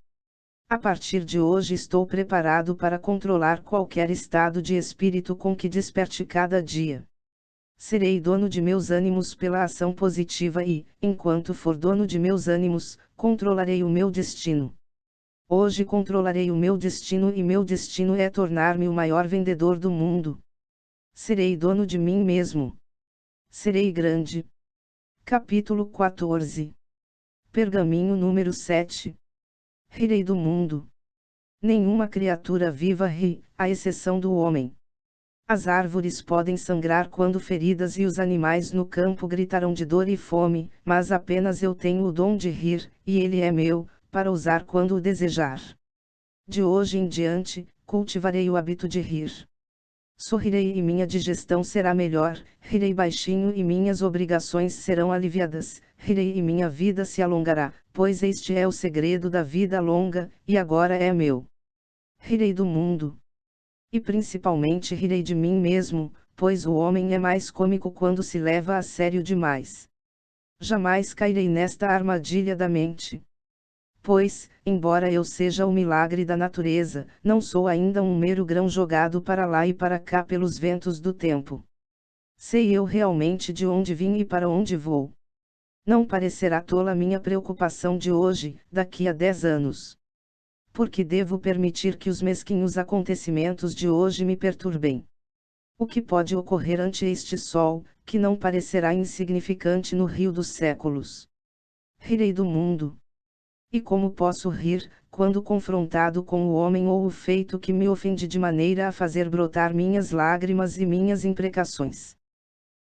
A partir de hoje estou preparado para controlar qualquer estado de espírito com que desperte cada dia. Serei dono de meus ânimos pela ação positiva e, enquanto for dono de meus ânimos, controlarei o meu destino. Hoje controlarei o meu destino e meu destino é tornar-me o maior vendedor do mundo. Serei dono de mim mesmo. Serei grande. Capítulo 14. Pergaminho número 7. Rirei do mundo. Nenhuma criatura viva ri, à exceção do homem. As árvores podem sangrar quando feridas e os animais no campo gritarão de dor e fome, mas apenas eu tenho o dom de rir, e ele é meu, para usar quando o desejar. De hoje em diante, cultivarei o hábito de rir. Sorrirei e minha digestão será melhor, rirei baixinho e minhas obrigações serão aliviadas, rirei e minha vida se alongará, pois este é o segredo da vida longa, e agora é meu. Rirei do mundo. E principalmente rirei de mim mesmo, pois o homem é mais cômico quando se leva a sério demais. Jamais cairei nesta armadilha da mente. Pois, embora eu seja o milagre da natureza, não sou ainda um mero grão jogado para lá e para cá pelos ventos do tempo. Sei eu realmente de onde vim e para onde vou. Não parecerá tola minha preocupação de hoje, daqui a 10 anos. Porque devo permitir que os mesquinhos acontecimentos de hoje me perturbem. O que pode ocorrer ante este sol, que não parecerá insignificante no rio dos séculos? Rirei do mundo. E como posso rir, quando confrontado com o homem ou o feito que me ofende de maneira a fazer brotar minhas lágrimas e minhas imprecações?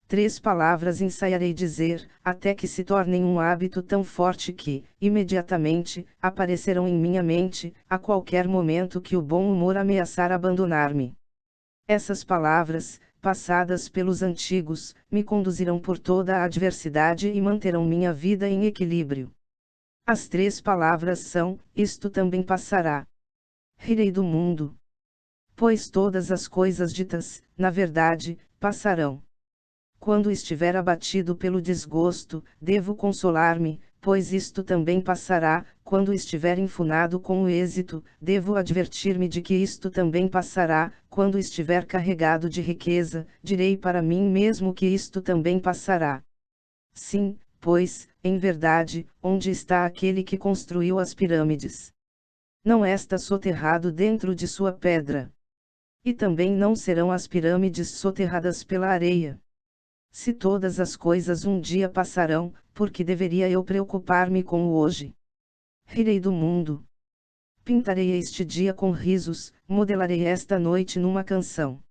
3 palavras ensaiarei dizer, até que se tornem um hábito tão forte que, imediatamente, aparecerão em minha mente, a qualquer momento que o bom humor ameaçar abandonar-me. Essas palavras, passadas pelos antigos, me conduzirão por toda a adversidade e manterão minha vida em equilíbrio. As 3 palavras são: isto também passará. Rirei do mundo. Pois todas as coisas ditas, na verdade, passarão. Quando estiver abatido pelo desgosto, devo consolar-me, pois isto também passará. Quando estiver enfunado com o êxito, devo advertir-me de que isto também passará. Quando estiver carregado de riqueza, direi para mim mesmo que isto também passará. Sim, pois, em verdade, onde está aquele que construiu as pirâmides? Não está soterrado dentro de sua pedra. E também não serão as pirâmides soterradas pela areia. Se todas as coisas um dia passarão, por que deveria eu preocupar-me com o hoje? Rirei do mundo. Pintarei este dia com risos, modelarei esta noite numa canção.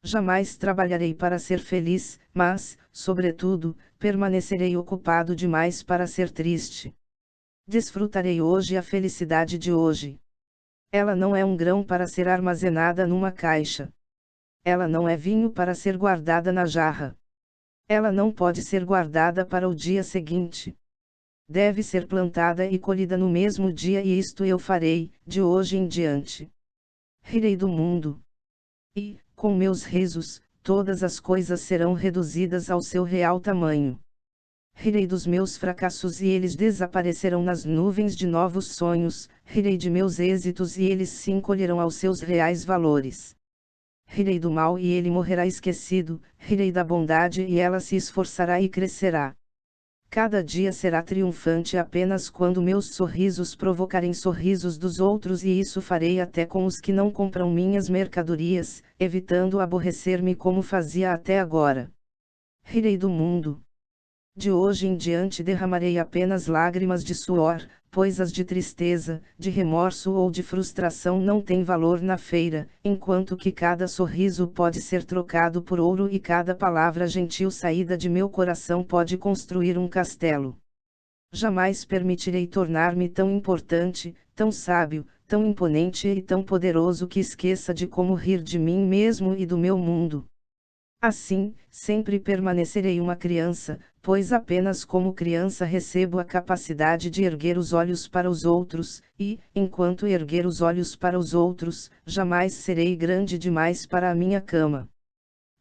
Jamais trabalharei para ser feliz, mas, sobretudo, permanecerei ocupado demais para ser triste. Desfrutarei hoje a felicidade de hoje. Ela não é um grão para ser armazenada numa caixa. Ela não é vinho para ser guardada na jarra. Ela não pode ser guardada para o dia seguinte. Deve ser plantada e colhida no mesmo dia, e isto eu farei, de hoje em diante. Rirei do mundo. E, com meus risos, todas as coisas serão reduzidas ao seu real tamanho. Rirei dos meus fracassos e eles desaparecerão nas nuvens de novos sonhos, rirei de meus êxitos e eles se encolherão aos seus reais valores. Rirei do mal e ele morrerá esquecido, rirei da bondade e ela se esforçará e crescerá. Cada dia será triunfante apenas quando meus sorrisos provocarem sorrisos dos outros, e isso farei até com os que não compram minhas mercadorias, evitando aborrecer-me como fazia até agora. Rirei do mundo. De hoje em diante derramarei apenas lágrimas de suor, pois as de tristeza, de remorso ou de frustração não têm valor na feira, enquanto que cada sorriso pode ser trocado por ouro e cada palavra gentil saída de meu coração pode construir um castelo. Jamais permitirei tornar-me tão importante, tão sábio, tão imponente e tão poderoso que esqueça de como rir de mim mesmo e do meu mundo. Assim, sempre permanecerei uma criança, pois apenas como criança recebo a capacidade de erguer os olhos para os outros, e, enquanto erguer os olhos para os outros, jamais serei grande demais para a minha cama.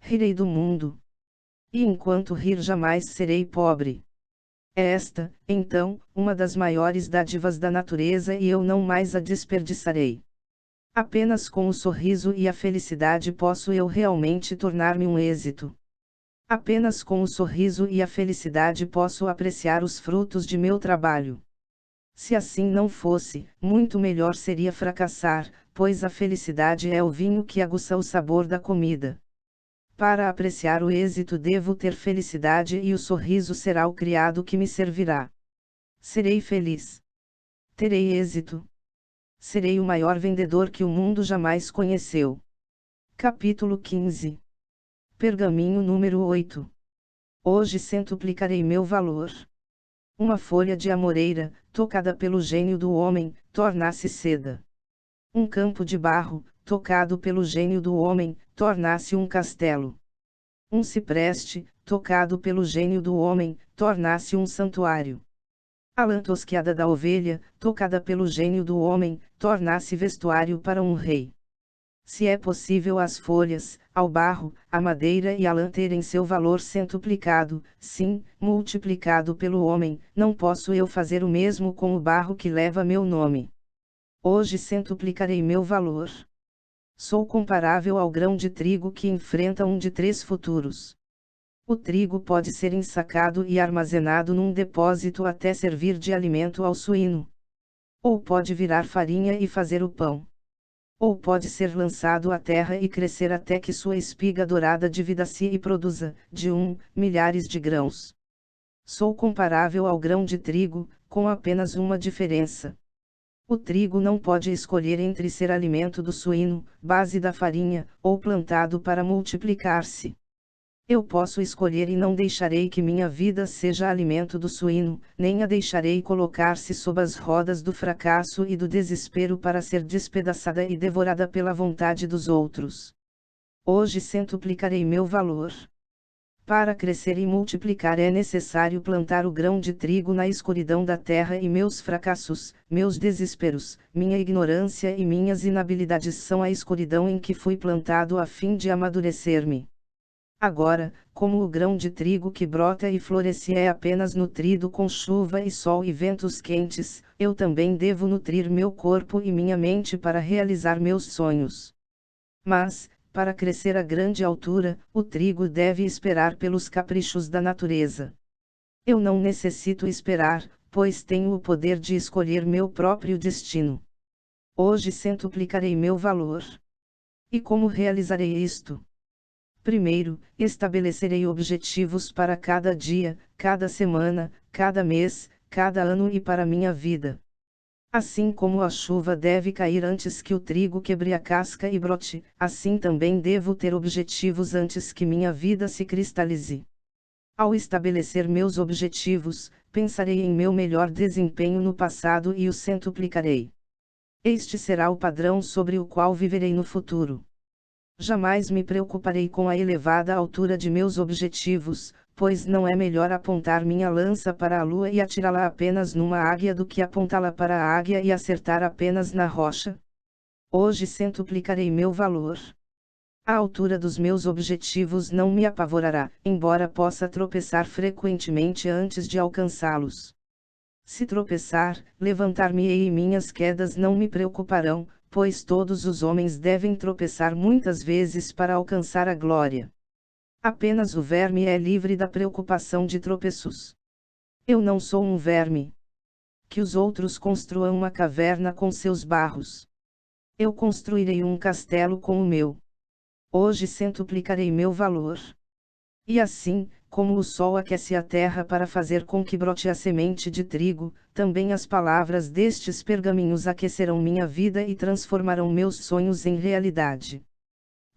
Rirei do mundo. E enquanto rir jamais serei pobre. É esta, então, uma das maiores dádivas da natureza e eu não mais a desperdiçarei. Apenas com o sorriso e a felicidade posso eu realmente tornar-me um êxito. Apenas com o sorriso e a felicidade posso apreciar os frutos de meu trabalho. Se assim não fosse, muito melhor seria fracassar, pois a felicidade é o vinho que aguça o sabor da comida. Para apreciar o êxito devo ter felicidade e o sorriso será o criado que me servirá. Serei feliz. Terei êxito. Serei o maior vendedor que o mundo jamais conheceu. Capítulo 15. Pergaminho número 8. Hoje centuplicarei meu valor. Uma folha de amoreira, tocada pelo gênio do homem, torna-se seda. Um campo de barro, tocado pelo gênio do homem, torna-se um castelo. Um cipreste, tocado pelo gênio do homem, torna-se um santuário. A lã tosquiada da ovelha, tocada pelo gênio do homem, torna-se vestuário para um rei. Se é possível as folhas, ao barro, a madeira e a lã terem seu valor centuplicado, sim, multiplicado pelo homem, não posso eu fazer o mesmo com o barro que leva meu nome. Hoje centuplicarei meu valor. Sou comparável ao grão de trigo que enfrenta um de 3 futuros. O trigo pode ser ensacado e armazenado num depósito até servir de alimento ao suíno. Ou pode virar farinha e fazer o pão. Ou pode ser lançado à terra e crescer até que sua espiga dourada divida-se e produza, milhares de grãos. Sou comparável ao grão de trigo, com apenas uma diferença. O trigo não pode escolher entre ser alimento do suíno, base da farinha, ou plantado para multiplicar-se. Eu posso escolher e não deixarei que minha vida seja alimento do suíno, nem a deixarei colocar-se sob as rodas do fracasso e do desespero para ser despedaçada e devorada pela vontade dos outros. Hoje centuplicarei meu valor. Para crescer e multiplicar é necessário plantar o grão de trigo na escuridão da terra e meus fracassos, meus desesperos, minha ignorância e minhas inabilidades são a escuridão em que fui plantado a fim de amadurecer-me. Agora, como o grão de trigo que brota e floresce é apenas nutrido com chuva e sol e ventos quentes, eu também devo nutrir meu corpo e minha mente para realizar meus sonhos. Mas, para crescer a grande altura, o trigo deve esperar pelos caprichos da natureza. Eu não necessito esperar, pois tenho o poder de escolher meu próprio destino. Hoje centuplicarei meu valor. E como realizarei isto? Primeiro, estabelecerei objetivos para cada dia, cada semana, cada mês, cada ano e para minha vida. Assim como a chuva deve cair antes que o trigo quebre a casca e brote, assim também devo ter objetivos antes que minha vida se cristalize. Ao estabelecer meus objetivos, pensarei em meu melhor desempenho no passado e o centuplicarei. Este será o padrão sobre o qual viverei no futuro. Jamais me preocuparei com a elevada altura de meus objetivos, pois não é melhor apontar minha lança para a lua e atirá-la apenas numa águia do que apontá-la para a águia e acertar apenas na rocha. Hoje centuplicarei meu valor. A altura dos meus objetivos não me apavorará, embora possa tropeçar frequentemente antes de alcançá-los. Se tropeçar, levantar-me-ei e minhas quedas não me preocuparão, pois todos os homens devem tropeçar muitas vezes para alcançar a glória. Apenas o verme é livre da preocupação de tropeços. Eu não sou um verme. Que os outros construam uma caverna com seus barros. Eu construirei um castelo com o meu. Hoje centuplicarei meu valor. E assim, como o sol aquece a terra para fazer com que brote a semente de trigo, também as palavras destes pergaminhos aquecerão minha vida e transformarão meus sonhos em realidade.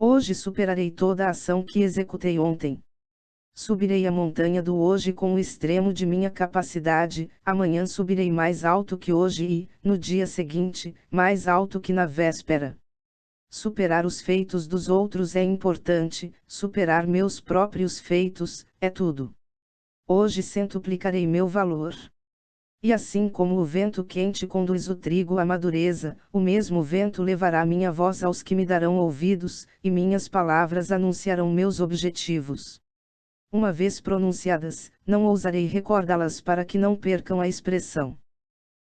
Hoje superarei toda a ação que executei ontem. Subirei a montanha do hoje com o extremo de minha capacidade, amanhã subirei mais alto que hoje e, no dia seguinte, mais alto que na véspera. Superar os feitos dos outros é importante, superar meus próprios feitos, é tudo. Hoje centuplicarei meu valor. E assim como o vento quente conduz o trigo à madureza, o mesmo vento levará minha voz aos que me darão ouvidos, e minhas palavras anunciarão meus objetivos. Uma vez pronunciadas, não ousarei recordá-las para que não percam a expressão.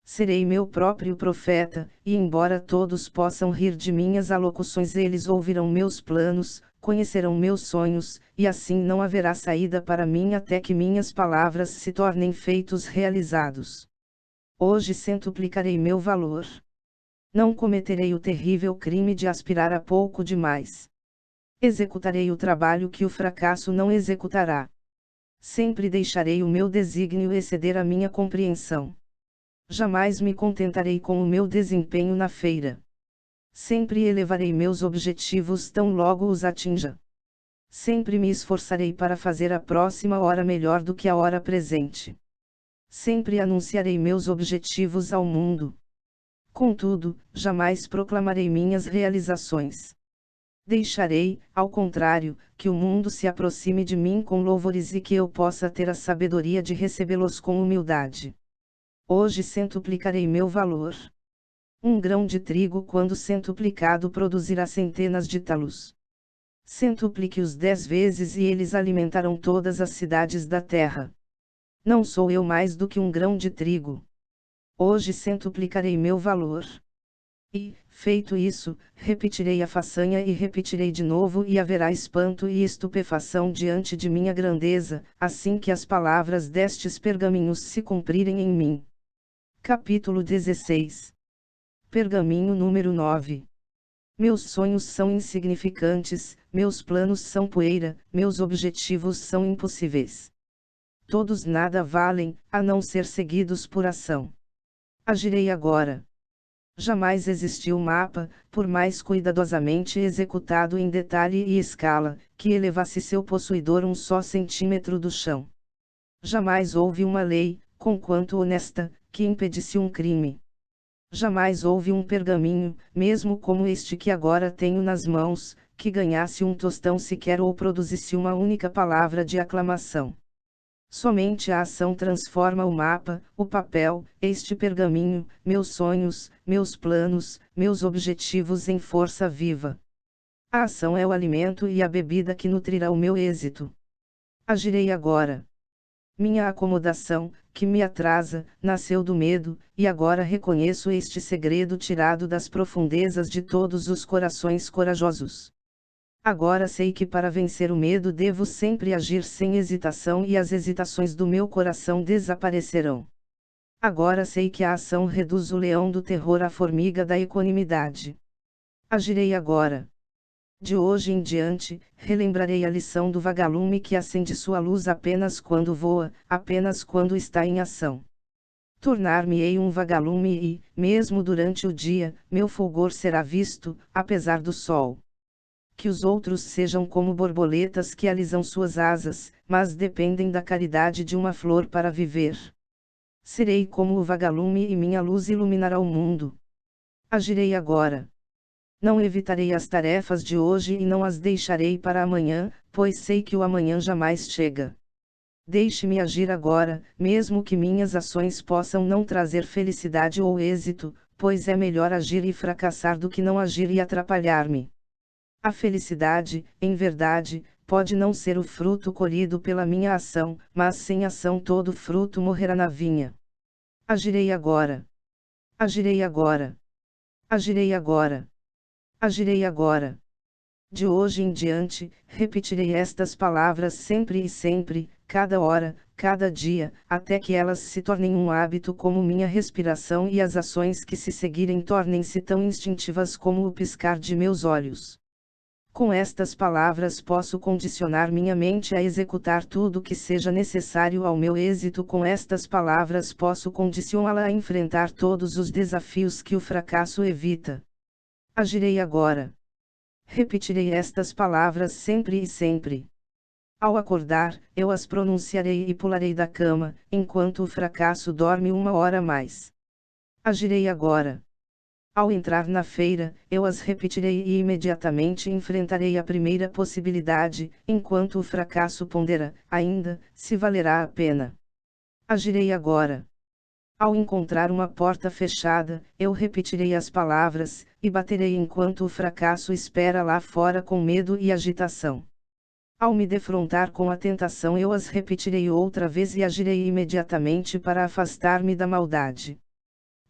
Serei meu próprio profeta, e embora todos possam rir de minhas alocuções, eles ouvirão meus planos, conhecerão meus sonhos, e assim não haverá saída para mim até que minhas palavras se tornem feitos realizados. Hoje centuplicarei meu valor. Não cometerei o terrível crime de aspirar a pouco demais. Executarei o trabalho que o fracasso não executará. Sempre deixarei o meu desígnio exceder a minha compreensão. Jamais me contentarei com o meu desempenho na feira. Sempre elevarei meus objetivos tão logo os atinja. Sempre me esforçarei para fazer a próxima hora melhor do que a hora presente. Sempre anunciarei meus objetivos ao mundo. Contudo, jamais proclamarei minhas realizações. Deixarei, ao contrário, que o mundo se aproxime de mim com louvores e que eu possa ter a sabedoria de recebê-los com humildade. Hoje centuplicarei meu valor. Um grão de trigo, quando centuplicado, produzirá centenas de talos. Centuplique-os 10 vezes e eles alimentarão todas as cidades da terra. Não sou eu mais do que um grão de trigo. Hoje centuplicarei meu valor. E, feito isso, repetirei a façanha e repetirei de novo, e haverá espanto e estupefação diante de minha grandeza, assim que as palavras destes pergaminhos se cumprirem em mim. Capítulo 16. Pergaminho número 9. Meus sonhos são insignificantes, meus planos são poeira, meus objetivos são impossíveis. Todos nada valem, a não ser seguidos por ação. Agirei agora. Jamais existiu mapa, por mais cuidadosamente executado em detalhe e escala, que elevasse seu possuidor um só centímetro do chão. Jamais houve uma lei, conquanto honesta, que impedisse um crime. Jamais houve um pergaminho, mesmo como este que agora tenho nas mãos, que ganhasse um tostão sequer ou produzisse uma única palavra de aclamação. Somente a ação transforma o mapa, o papel, este pergaminho, meus sonhos, meus planos, meus objetivos em força viva. A ação é o alimento e a bebida que nutrirá o meu êxito. Agirei agora. Minha acomodação, que me atrasa, nasceu do medo, e agora reconheço este segredo tirado das profundezas de todos os corações corajosos. Agora sei que para vencer o medo devo sempre agir sem hesitação e as hesitações do meu coração desaparecerão. Agora sei que a ação reduz o leão do terror à formiga da equanimidade. Agirei agora. De hoje em diante, relembrarei a lição do vagalume que acende sua luz apenas quando voa, apenas quando está em ação. Tornar-me-ei um vagalume e, mesmo durante o dia, meu fulgor será visto, apesar do sol. Que os outros sejam como borboletas que alisam suas asas, mas dependem da caridade de uma flor para viver. Serei como o vagalume e minha luz iluminará o mundo. Agirei agora. Não evitarei as tarefas de hoje e não as deixarei para amanhã, pois sei que o amanhã jamais chega. Deixe-me agir agora, mesmo que minhas ações possam não trazer felicidade ou êxito, pois é melhor agir e fracassar do que não agir e atrapalhar-me. A felicidade, em verdade, pode não ser o fruto colhido pela minha ação, mas sem ação todo fruto morrerá na vinha. Agirei agora. Agirei agora. Agirei agora. Agirei agora. De hoje em diante, repetirei estas palavras sempre e sempre, cada hora, cada dia, até que elas se tornem um hábito como minha respiração e as ações que se seguirem tornem-se tão instintivas como o piscar de meus olhos. Com estas palavras posso condicionar minha mente a executar tudo que seja necessário ao meu êxito. Com estas palavras posso condicioná-la a enfrentar todos os desafios que o fracasso evita. Agirei agora. Repetirei estas palavras sempre e sempre. Ao acordar, eu as pronunciarei e pularei da cama, enquanto o fracasso dorme 1 hora mais. Agirei agora. Ao entrar na feira, eu as repetirei e imediatamente enfrentarei a primeira possibilidade, enquanto o fracasso pondera, ainda, se valerá a pena. Agirei agora. Ao encontrar uma porta fechada, eu repetirei as palavras, e baterei enquanto o fracasso espera lá fora com medo e agitação. Ao me defrontar com a tentação, eu as repetirei outra vez e agirei imediatamente para afastar-me da maldade.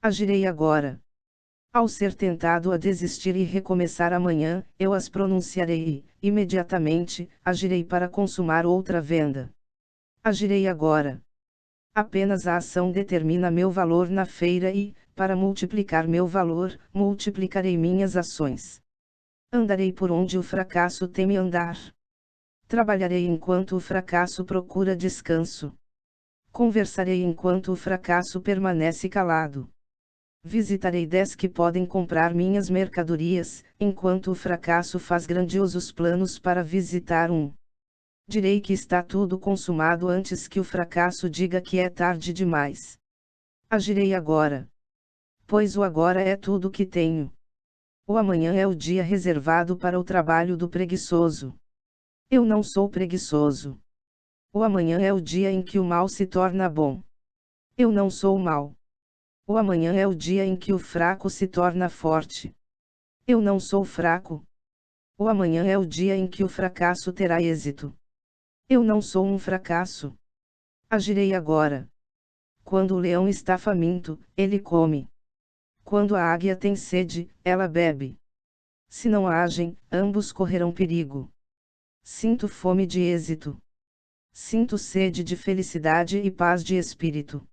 Agirei agora. Ao ser tentado a desistir e recomeçar amanhã, eu as pronunciarei e, imediatamente, agirei para consumar outra venda. Agirei agora. Apenas a ação determina meu valor na feira e, para multiplicar meu valor, multiplicarei minhas ações. Andarei por onde o fracasso teme andar. Trabalharei enquanto o fracasso procura descanso. Conversarei enquanto o fracasso permanece calado. Visitarei 10 que podem comprar minhas mercadorias, enquanto o fracasso faz grandiosos planos para visitar um. Direi que está tudo consumado antes que o fracasso diga que é tarde demais. Agirei agora. pois o agora é tudo que tenho. O amanhã é o dia reservado para o trabalho do preguiçoso. Eu não sou preguiçoso. O amanhã é o dia em que o mal se torna bom. Eu não sou mal. O amanhã é o dia em que o fraco se torna forte. Eu não sou fraco. O amanhã é o dia em que o fracasso terá êxito. Eu não sou um fracasso. Agirei agora. Quando o leão está faminto, ele come. Quando a águia tem sede, ela bebe. Se não agem, ambos correrão perigo. Sinto fome de êxito. Sinto sede de felicidade e paz de espírito.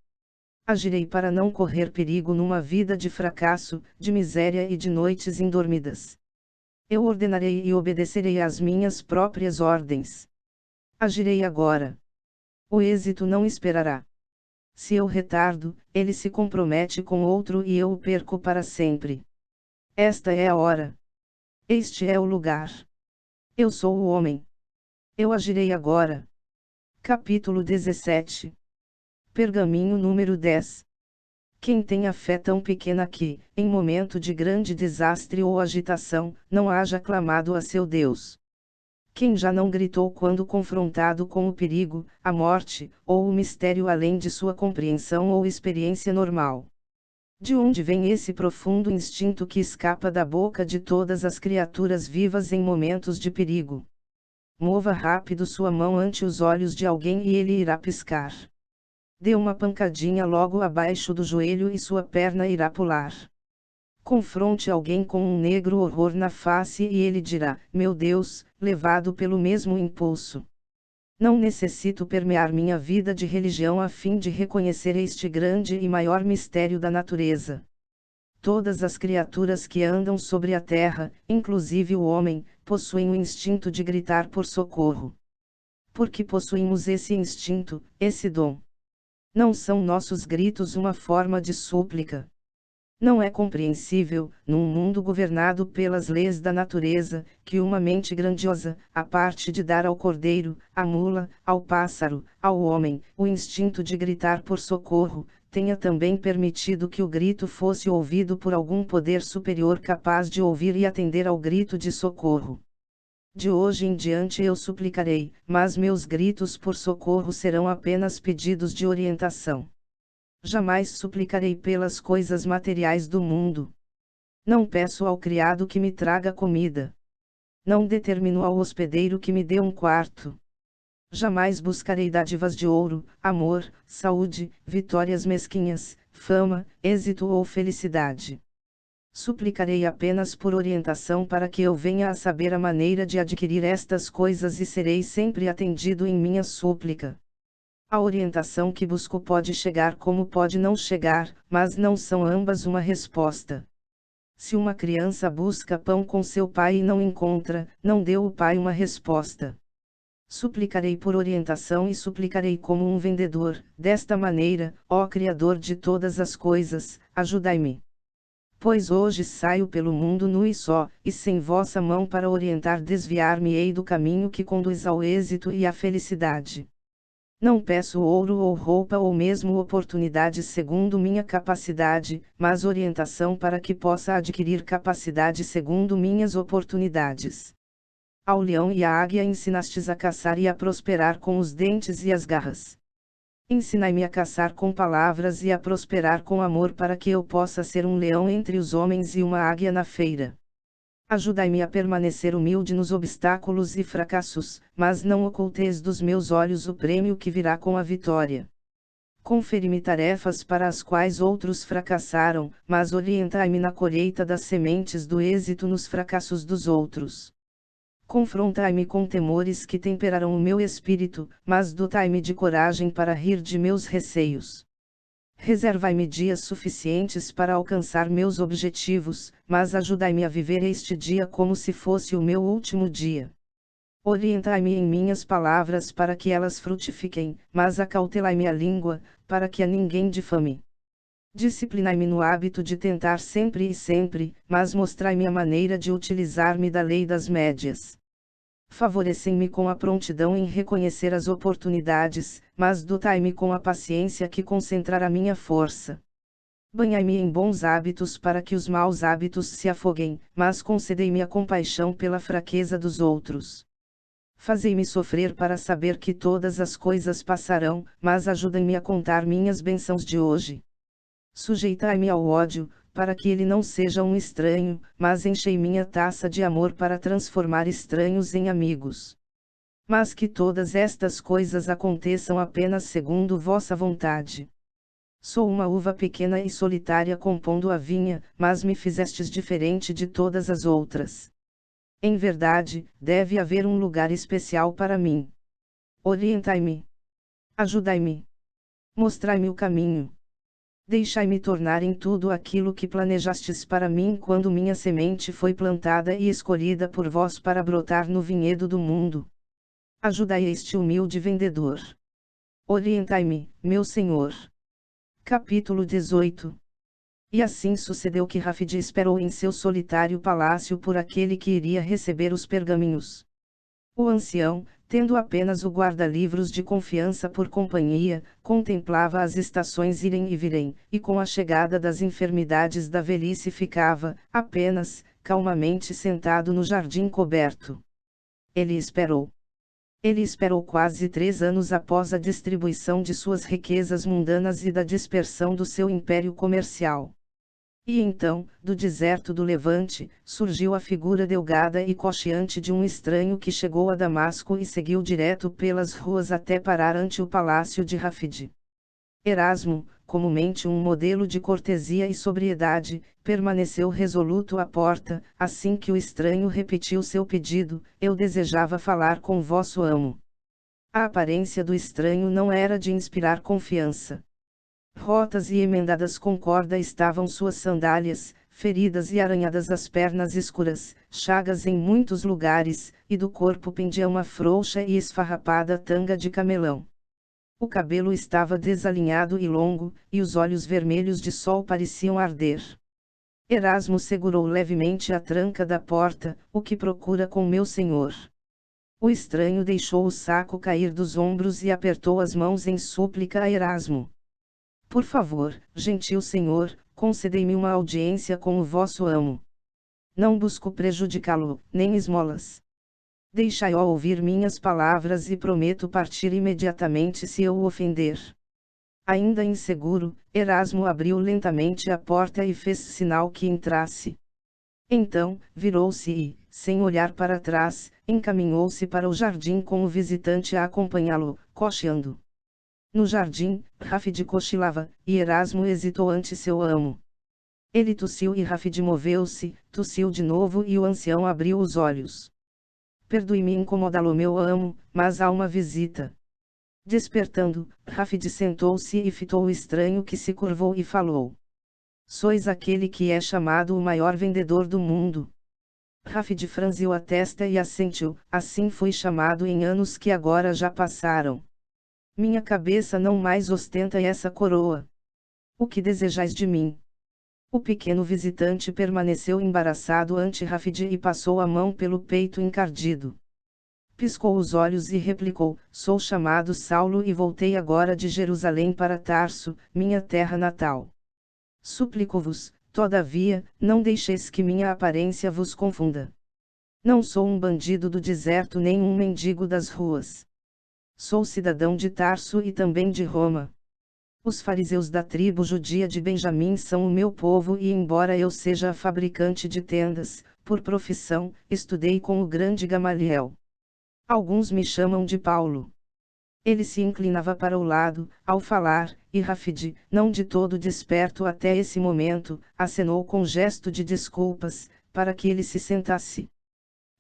Agirei para não correr perigo numa vida de fracasso, de miséria e de noites indormidas. Eu ordenarei e obedecerei às minhas próprias ordens. Agirei agora. O êxito não esperará. Se eu retardo, ele se compromete com outro e eu o perco para sempre. Esta é a hora. Este é o lugar. Eu sou o homem. Eu agirei agora. Capítulo 17. Pergaminho número 10. Quem tem a fé tão pequena que, em momento de grande desastre ou agitação, não haja clamado a seu Deus? Quem já não gritou quando confrontado com o perigo, a morte, ou o mistério além de sua compreensão ou experiência normal? De onde vem esse profundo instinto que escapa da boca de todas as criaturas vivas em momentos de perigo? Mova rápido sua mão ante os olhos de alguém e ele irá piscar. Dê uma pancadinha logo abaixo do joelho e sua perna irá pular. Confronte alguém com um negro horror na face e ele dirá: meu Deus, levado pelo mesmo impulso. Não necessito permear minha vida de religião a fim de reconhecer este grande e maior mistério da natureza. Todas as criaturas que andam sobre a terra, inclusive o homem, possuem o instinto de gritar por socorro. Por que possuímos esse instinto, esse dom? Não são nossos gritos uma forma de súplica? Não é compreensível, num mundo governado pelas leis da natureza, que uma mente grandiosa, a parte de dar ao cordeiro, à mula, ao pássaro, ao homem, o instinto de gritar por socorro, tenha também permitido que o grito fosse ouvido por algum poder superior capaz de ouvir e atender ao grito de socorro. De hoje em diante eu suplicarei, mas meus gritos por socorro serão apenas pedidos de orientação. Jamais suplicarei pelas coisas materiais do mundo. Não peço ao criado que me traga comida. Não determino ao hospedeiro que me dê um quarto. Jamais buscarei dádivas de ouro, amor, saúde, vitórias mesquinhas, fama, êxito ou felicidade. Suplicarei apenas por orientação para que eu venha a saber a maneira de adquirir estas coisas e serei sempre atendido em minha súplica. A orientação que busco pode chegar como pode não chegar, mas não são ambas uma resposta. Se uma criança busca pão com seu pai e não encontra, não deu o pai uma resposta. Suplicarei por orientação e suplicarei como um vendedor, desta maneira, ó Criador de todas as coisas, ajudai-me. Pois hoje saio pelo mundo nu e só, e sem vossa mão para orientar desviar-me-ei do caminho que conduz ao êxito e à felicidade. Não peço ouro ou roupa ou mesmo oportunidades segundo minha capacidade, mas orientação para que possa adquirir capacidade segundo minhas oportunidades. Ao leão e à águia ensinastes a caçar e a prosperar com os dentes e as garras. Ensinai-me a caçar com palavras e a prosperar com amor para que eu possa ser um leão entre os homens e uma águia na feira. Ajudai-me a permanecer humilde nos obstáculos e fracassos, mas não oculteis dos meus olhos o prêmio que virá com a vitória. Confere-me tarefas para as quais outros fracassaram, mas orientai-me na colheita das sementes do êxito nos fracassos dos outros. Confrontai-me com temores que temperarão o meu espírito, mas dotai-me de coragem para rir de meus receios. Reservai-me dias suficientes para alcançar meus objetivos, mas ajudai-me a viver este dia como se fosse o meu último dia. Orientai-me em minhas palavras para que elas frutifiquem, mas acautelai-me a língua, para que a ninguém difame. Disciplinai-me no hábito de tentar sempre e sempre, mas mostrai-me a maneira de utilizar-me da lei das médias. Favorecem-me com a prontidão em reconhecer as oportunidades, mas dotai-me com a paciência que concentrar a minha força. Banhai-me em bons hábitos para que os maus hábitos se afoguem, mas concedei-me a compaixão pela fraqueza dos outros. Fazei-me sofrer para saber que todas as coisas passarão, mas ajudai-me a contar minhas bênçãos de hoje. Sujeitai-me ao ódio, para que ele não seja um estranho, mas enchei minha taça de amor para transformar estranhos em amigos. Mas que todas estas coisas aconteçam apenas segundo vossa vontade. Sou uma uva pequena e solitária compondo a vinha, mas me fizestes diferente de todas as outras. Em verdade, deve haver um lugar especial para mim. Orientai-me. Ajudai-me. Mostrai-me o caminho. Deixai-me tornar em tudo aquilo que planejastes para mim quando minha semente foi plantada e escolhida por vós para brotar no vinhedo do mundo. Ajudai este humilde vendedor. Orientai-me, meu Senhor. Capítulo 18. E assim sucedeu que Rafide esperou em seu solitário palácio por aquele que iria receber os pergaminhos. O ancião, tendo apenas o guarda-livros de confiança por companhia, contemplava as estações irem e virem, e com a chegada das enfermidades da velhice ficava, apenas, calmamente sentado no jardim coberto. Ele esperou. Ele esperou quase 3 anos após a distribuição de suas riquezas mundanas e da dispersão do seu império comercial. E então, do deserto do Levante, surgiu a figura delgada e coxeante de um estranho que chegou a Damasco e seguiu direto pelas ruas até parar ante o palácio de Rafide. Erasmo, comumente um modelo de cortesia e sobriedade, permaneceu resoluto à porta, assim que o estranho repetiu seu pedido: eu desejava falar com vosso amo. A aparência do estranho não era de inspirar confiança. Rotas e emendadas com corda estavam suas sandálias, feridas e arranhadas as pernas escuras, chagas em muitos lugares, e do corpo pendia uma frouxa e esfarrapada tanga de camelão. O cabelo estava desalinhado e longo, e os olhos vermelhos de sol pareciam arder. Erasmo segurou levemente a tranca da porta: o que procura com meu senhor? O estranho deixou o saco cair dos ombros e apertou as mãos em súplica a Erasmo. Por favor, gentil senhor, concedei-me uma audiência com o vosso amo. Não busco prejudicá-lo, nem esmolas. Deixai-o ouvir minhas palavras e prometo partir imediatamente se eu o ofender. Ainda inseguro, Erasmo abriu lentamente a porta e fez sinal que entrasse. Então, virou-se e, sem olhar para trás, encaminhou-se para o jardim com o visitante a acompanhá-lo, cocheando. No jardim, Rafide cochilava, e Erasmo hesitou ante seu amo. Ele tossiu e Rafide moveu-se, tossiu de novo e o ancião abriu os olhos. Perdoe-me incomodá-lo, meu amo, mas há uma visita. Despertando, Rafide sentou-se e fitou o estranho que se curvou e falou. Sois aquele que é chamado o maior vendedor do mundo. Rafide franziu a testa e assentiu: assim fui chamado em anos que agora já passaram. Minha cabeça não mais ostenta essa coroa. O que desejais de mim? O pequeno visitante permaneceu embaraçado ante Rafide e passou a mão pelo peito encardido. Piscou os olhos e replicou: sou chamado Saulo e voltei agora de Jerusalém para Tarso, minha terra natal. Suplico-vos, todavia, não deixeis que minha aparência vos confunda. Não sou um bandido do deserto nem um mendigo das ruas. Sou cidadão de Tarso e também de Roma. Os fariseus da tribo judia de Benjamim são o meu povo e embora eu seja fabricante de tendas, por profissão, estudei com o grande Gamaliel. Alguns me chamam de Paulo. Ele se inclinava para o lado, ao falar, e Rafide, não de todo desperto até esse momento, acenou com gesto de desculpas, para que ele se sentasse.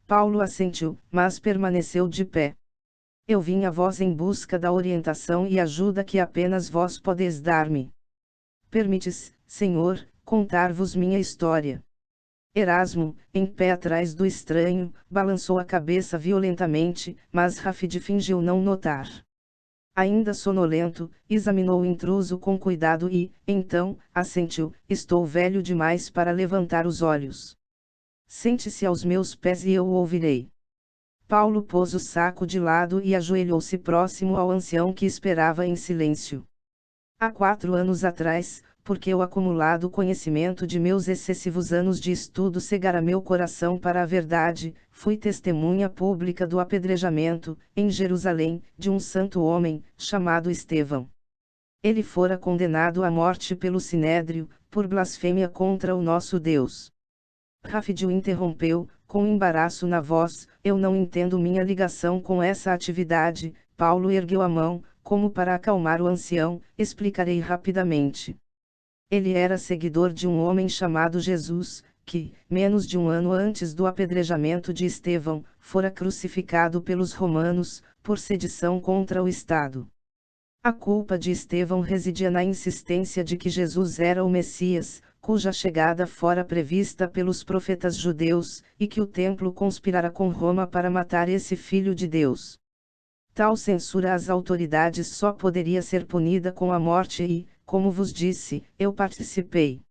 Paulo assentiu, mas permaneceu de pé. Eu vim a vós em busca da orientação e ajuda que apenas vós podeis dar-me. Permites, Senhor, contar-vos minha história. Erasmo, em pé atrás do estranho, balançou a cabeça violentamente, mas Rafide fingiu não notar. Ainda sonolento, examinou o intruso com cuidado e, então, assentiu: estou velho demais para levantar os olhos. Sente-se aos meus pés e eu o ouvirei. Paulo pôs o saco de lado e ajoelhou-se próximo ao ancião que esperava em silêncio. Há 4 anos atrás, porque o acumulado conhecimento de meus excessivos anos de estudo cegara meu coração para a verdade, fui testemunha pública do apedrejamento, em Jerusalém, de um santo homem, chamado Estevão. Ele fora condenado à morte pelo Sinédrio, por blasfêmia contra o nosso Deus. Rafid o interrompeu, com embaraço na voz: eu não entendo minha ligação com essa atividade. Paulo ergueu a mão, como para acalmar o ancião: explicarei rapidamente. Ele era seguidor de um homem chamado Jesus, que, menos de um ano antes do apedrejamento de Estevão, fora crucificado pelos romanos, por sedição contra o Estado. A culpa de Estevão residia na insistência de que Jesus era o Messias, cuja chegada fora prevista pelos profetas judeus, e que o templo conspirara com Roma para matar esse Filho de Deus. Tal censura às autoridades só poderia ser punida com a morte e, como vos disse, eu participei.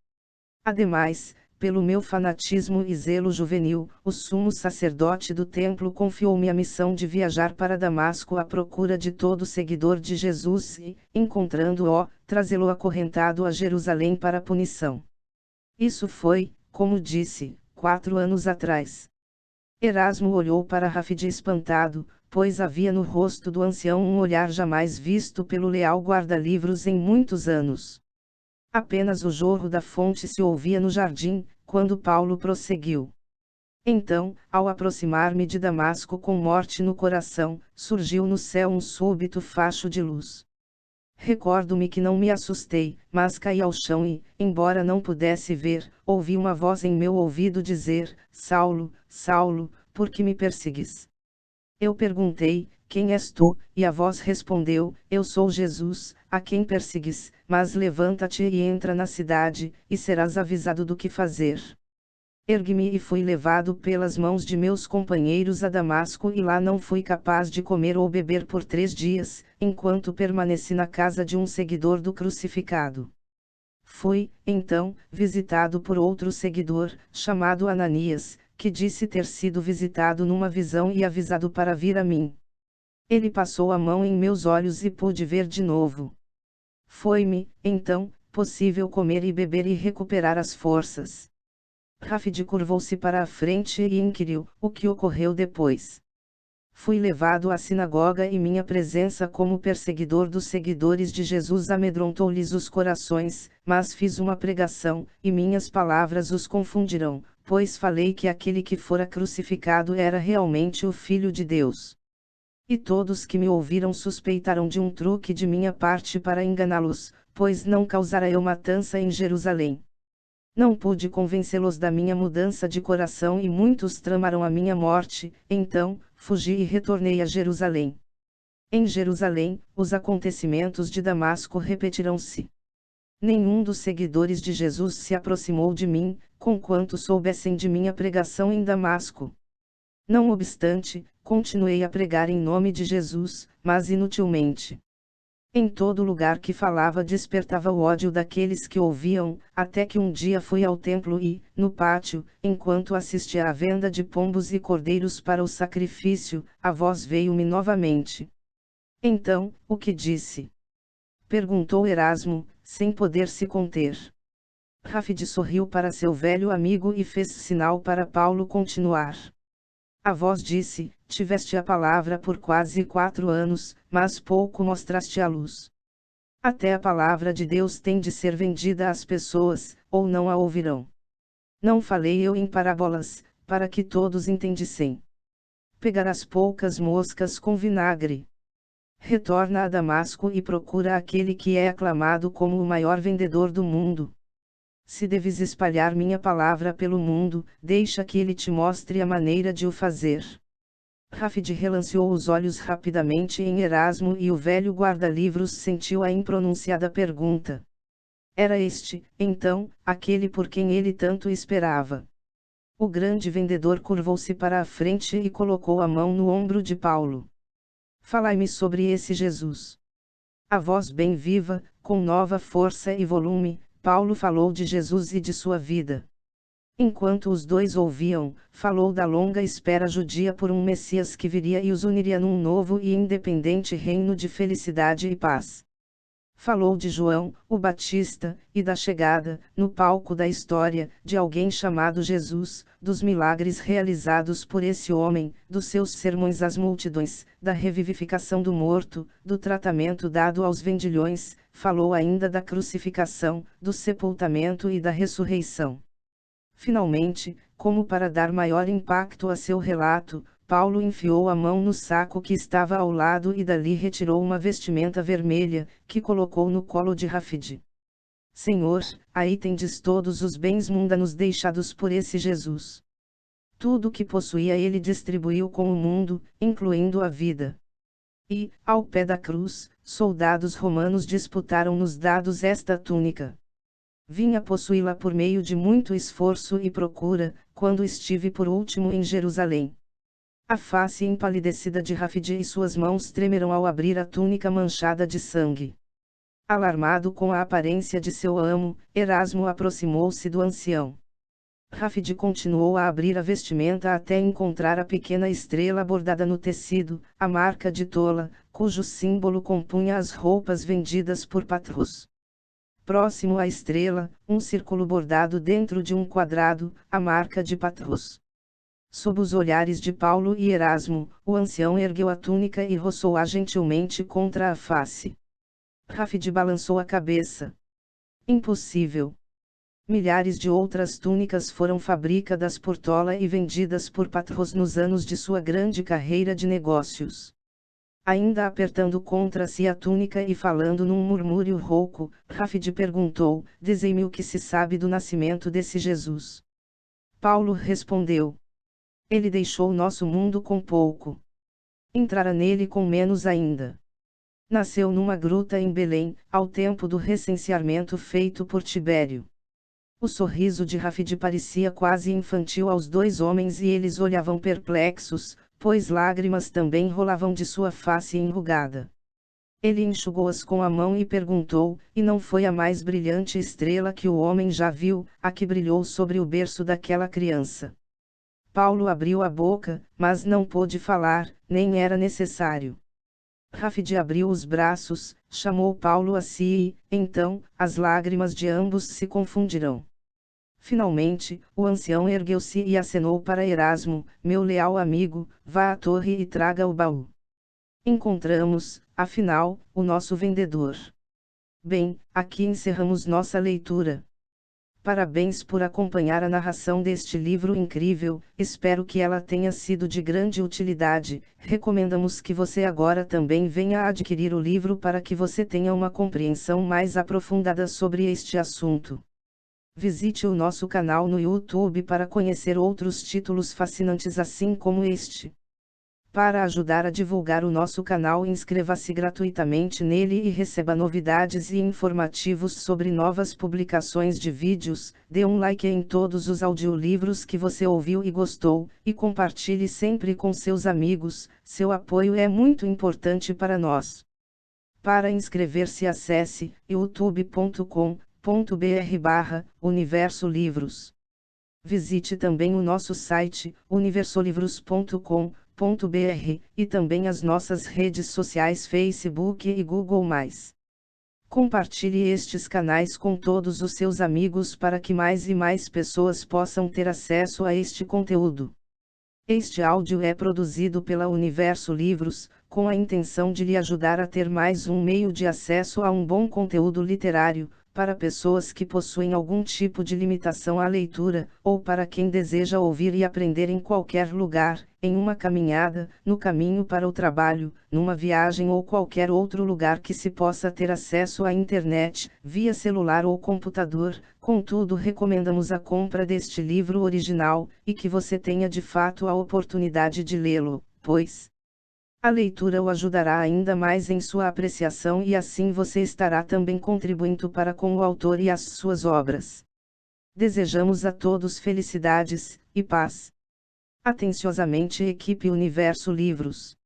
Ademais, pelo meu fanatismo e zelo juvenil, o sumo sacerdote do templo confiou-me a missão de viajar para Damasco à procura de todo seguidor de Jesus e, encontrando-o, trazê-lo acorrentado a Jerusalém para punição. Isso foi, como disse, 4 anos atrás. Erasmo olhou para Rafid espantado, pois havia no rosto do ancião um olhar jamais visto pelo leal guarda-livros em muitos anos. Apenas o jorro da fonte se ouvia no jardim, quando Paulo prosseguiu. Então, ao aproximar-me de Damasco com morte no coração, surgiu no céu um súbito facho de luz. Recordo-me que não me assustei, mas caí ao chão e, embora não pudesse ver, ouvi uma voz em meu ouvido dizer: Saulo, Saulo, por que me persegues? Eu perguntei: quem és tu? E a voz respondeu: eu sou Jesus, a quem persegues, mas levanta-te e entra na cidade, e serás avisado do que fazer. Ergui-me e fui levado pelas mãos de meus companheiros a Damasco e lá não fui capaz de comer ou beber por 3 dias, enquanto permaneci na casa de um seguidor do crucificado. Fui, então, visitado por outro seguidor, chamado Ananias, que disse ter sido visitado numa visão e avisado para vir a mim. Ele passou a mão em meus olhos e pude ver de novo. Foi-me, então, possível comer e beber e recuperar as forças. Rafid curvou-se para a frente e inquiriu: o que ocorreu depois? Fui levado à sinagoga e minha presença como perseguidor dos seguidores de Jesus amedrontou-lhes os corações, mas fiz uma pregação, e minhas palavras os confundirão, pois falei que aquele que fora crucificado era realmente o Filho de Deus. E todos que me ouviram suspeitaram de um truque de minha parte para enganá-los, pois não causara eu matança em Jerusalém. Não pude convencê-los da minha mudança de coração e muitos tramaram a minha morte, então, fugi e retornei a Jerusalém. Em Jerusalém, os acontecimentos de Damasco repetirão-se. Nenhum dos seguidores de Jesus se aproximou de mim, conquanto soubessem de minha pregação em Damasco. Não obstante, continuei a pregar em nome de Jesus, mas inutilmente. Em todo lugar que falava despertava o ódio daqueles que ouviam, até que um dia fui ao templo e, no pátio, enquanto assistia à venda de pombos e cordeiros para o sacrifício, a voz veio-me novamente. Então, o que disse? Perguntou Erasmo, sem poder se conter. Rafid sorriu para seu velho amigo e fez sinal para Paulo continuar. A voz disse: tiveste a palavra por quase 4 anos, mas pouco mostraste a luz. Até a palavra de Deus tem de ser vendida às pessoas, ou não a ouvirão. Não falei eu em parábolas, para que todos entendissem. Pegarás poucas moscas com vinagre. Retorna a Damasco e procura aquele que é aclamado como o maior vendedor do mundo. Se deves espalhar minha palavra pelo mundo, deixa que ele te mostre a maneira de o fazer. Rafid relanceou os olhos rapidamente em Erasmo e o velho guarda-livros sentiu a impronunciada pergunta. Era este, então, aquele por quem ele tanto esperava. O grande vendedor curvou-se para a frente e colocou a mão no ombro de Paulo. Falai-me sobre esse Jesus. A voz bem viva, com nova força e volume, Paulo falou de Jesus e de sua vida. Enquanto os dois ouviam, falou da longa espera judia por um Messias que viria e os uniria num novo e independente reino de felicidade e paz. Falou de João, o Batista, e da chegada, no palco da história, de alguém chamado Jesus, dos milagres realizados por esse homem, dos seus sermões às multidões, da revivificação do morto, do tratamento dado aos vendilhões, falou ainda da crucificação, do sepultamento e da ressurreição. Finalmente, como para dar maior impacto a seu relato, Paulo enfiou a mão no saco que estava ao lado e dali retirou uma vestimenta vermelha, que colocou no colo de Rafide. Senhor, aí tendes todos os bens mundanos deixados por esse Jesus. Tudo o que possuía ele distribuiu com o mundo, incluindo a vida. E, ao pé da cruz, soldados romanos disputaram nos dados esta túnica. Vinha possuí-la por meio de muito esforço e procura, quando estive por último em Jerusalém. A face empalidecida de Rafide e suas mãos tremeram ao abrir a túnica manchada de sangue. Alarmado com a aparência de seu amo, Erasmo aproximou-se do ancião. Rafide continuou a abrir a vestimenta até encontrar a pequena estrela bordada no tecido, a marca de Tola, cujo símbolo compunha as roupas vendidas por Patros. Próximo à estrela, um círculo bordado dentro de um quadrado, a marca de Patros. Sob os olhares de Paulo e Erasmo, o ancião ergueu a túnica e roçou-a gentilmente contra a face. Rafide balançou a cabeça. Impossível. Milhares de outras túnicas foram fabricadas por Tola e vendidas por Patros nos anos de sua grande carreira de negócios. Ainda apertando contra si a túnica e falando num murmúrio rouco, Rafide perguntou: Dizei-me o que se sabe do nascimento desse Jesus. Paulo respondeu: Ele deixou nosso mundo com pouco. Entrara nele com menos ainda. Nasceu numa gruta em Belém, ao tempo do recenseamento feito por Tibério. O sorriso de Rafide parecia quase infantil aos dois homens e eles olhavam perplexos, pois lágrimas também rolavam de sua face enrugada. Ele enxugou-as com a mão e perguntou: E não foi a mais brilhante estrela que o homem já viu, a que brilhou sobre o berço daquela criança? Paulo abriu a boca, mas não pôde falar, nem era necessário. Rafide abriu os braços, chamou Paulo a si e, então, as lágrimas de ambos se confundirão. Finalmente, o ancião ergueu-se e acenou para Erasmo: Meu leal amigo, vá à torre e traga o baú. Encontramos, afinal, o nosso vendedor. Bem, aqui encerramos nossa leitura. Parabéns por acompanhar a narração deste livro incrível, espero que ela tenha sido de grande utilidade. Recomendamos que você agora também venha a adquirir o livro para que você tenha uma compreensão mais aprofundada sobre este assunto. Visite o nosso canal no YouTube para conhecer outros títulos fascinantes assim como este. Para ajudar a divulgar o nosso canal, inscreva-se gratuitamente nele e receba novidades e informativos sobre novas publicações de vídeos. Dê um like em todos os audiolivros que você ouviu e gostou, e compartilhe sempre com seus amigos. Seu apoio é muito importante para nós. Para inscrever-se, acesse youtube.com.br/Universo Livros. Visite também o nosso site, universolivros.com.br, e também as nossas redes sociais Facebook e Google+. Compartilhe estes canais com todos os seus amigos para que mais e mais pessoas possam ter acesso a este conteúdo. Este áudio é produzido pela Universo Livros, com a intenção de lhe ajudar a ter mais um meio de acesso a um bom conteúdo literário, para pessoas que possuem algum tipo de limitação à leitura, ou para quem deseja ouvir e aprender em qualquer lugar, em uma caminhada, no caminho para o trabalho, numa viagem ou qualquer outro lugar que se possa ter acesso à internet, via celular ou computador. Contudo, recomendamos a compra deste livro original, e que você tenha de fato a oportunidade de lê-lo, pois a leitura o ajudará ainda mais em sua apreciação e assim você estará também contribuindo para com o autor e as suas obras. Desejamos a todos felicidades e paz. Atenciosamente, Equipe Universo Livros.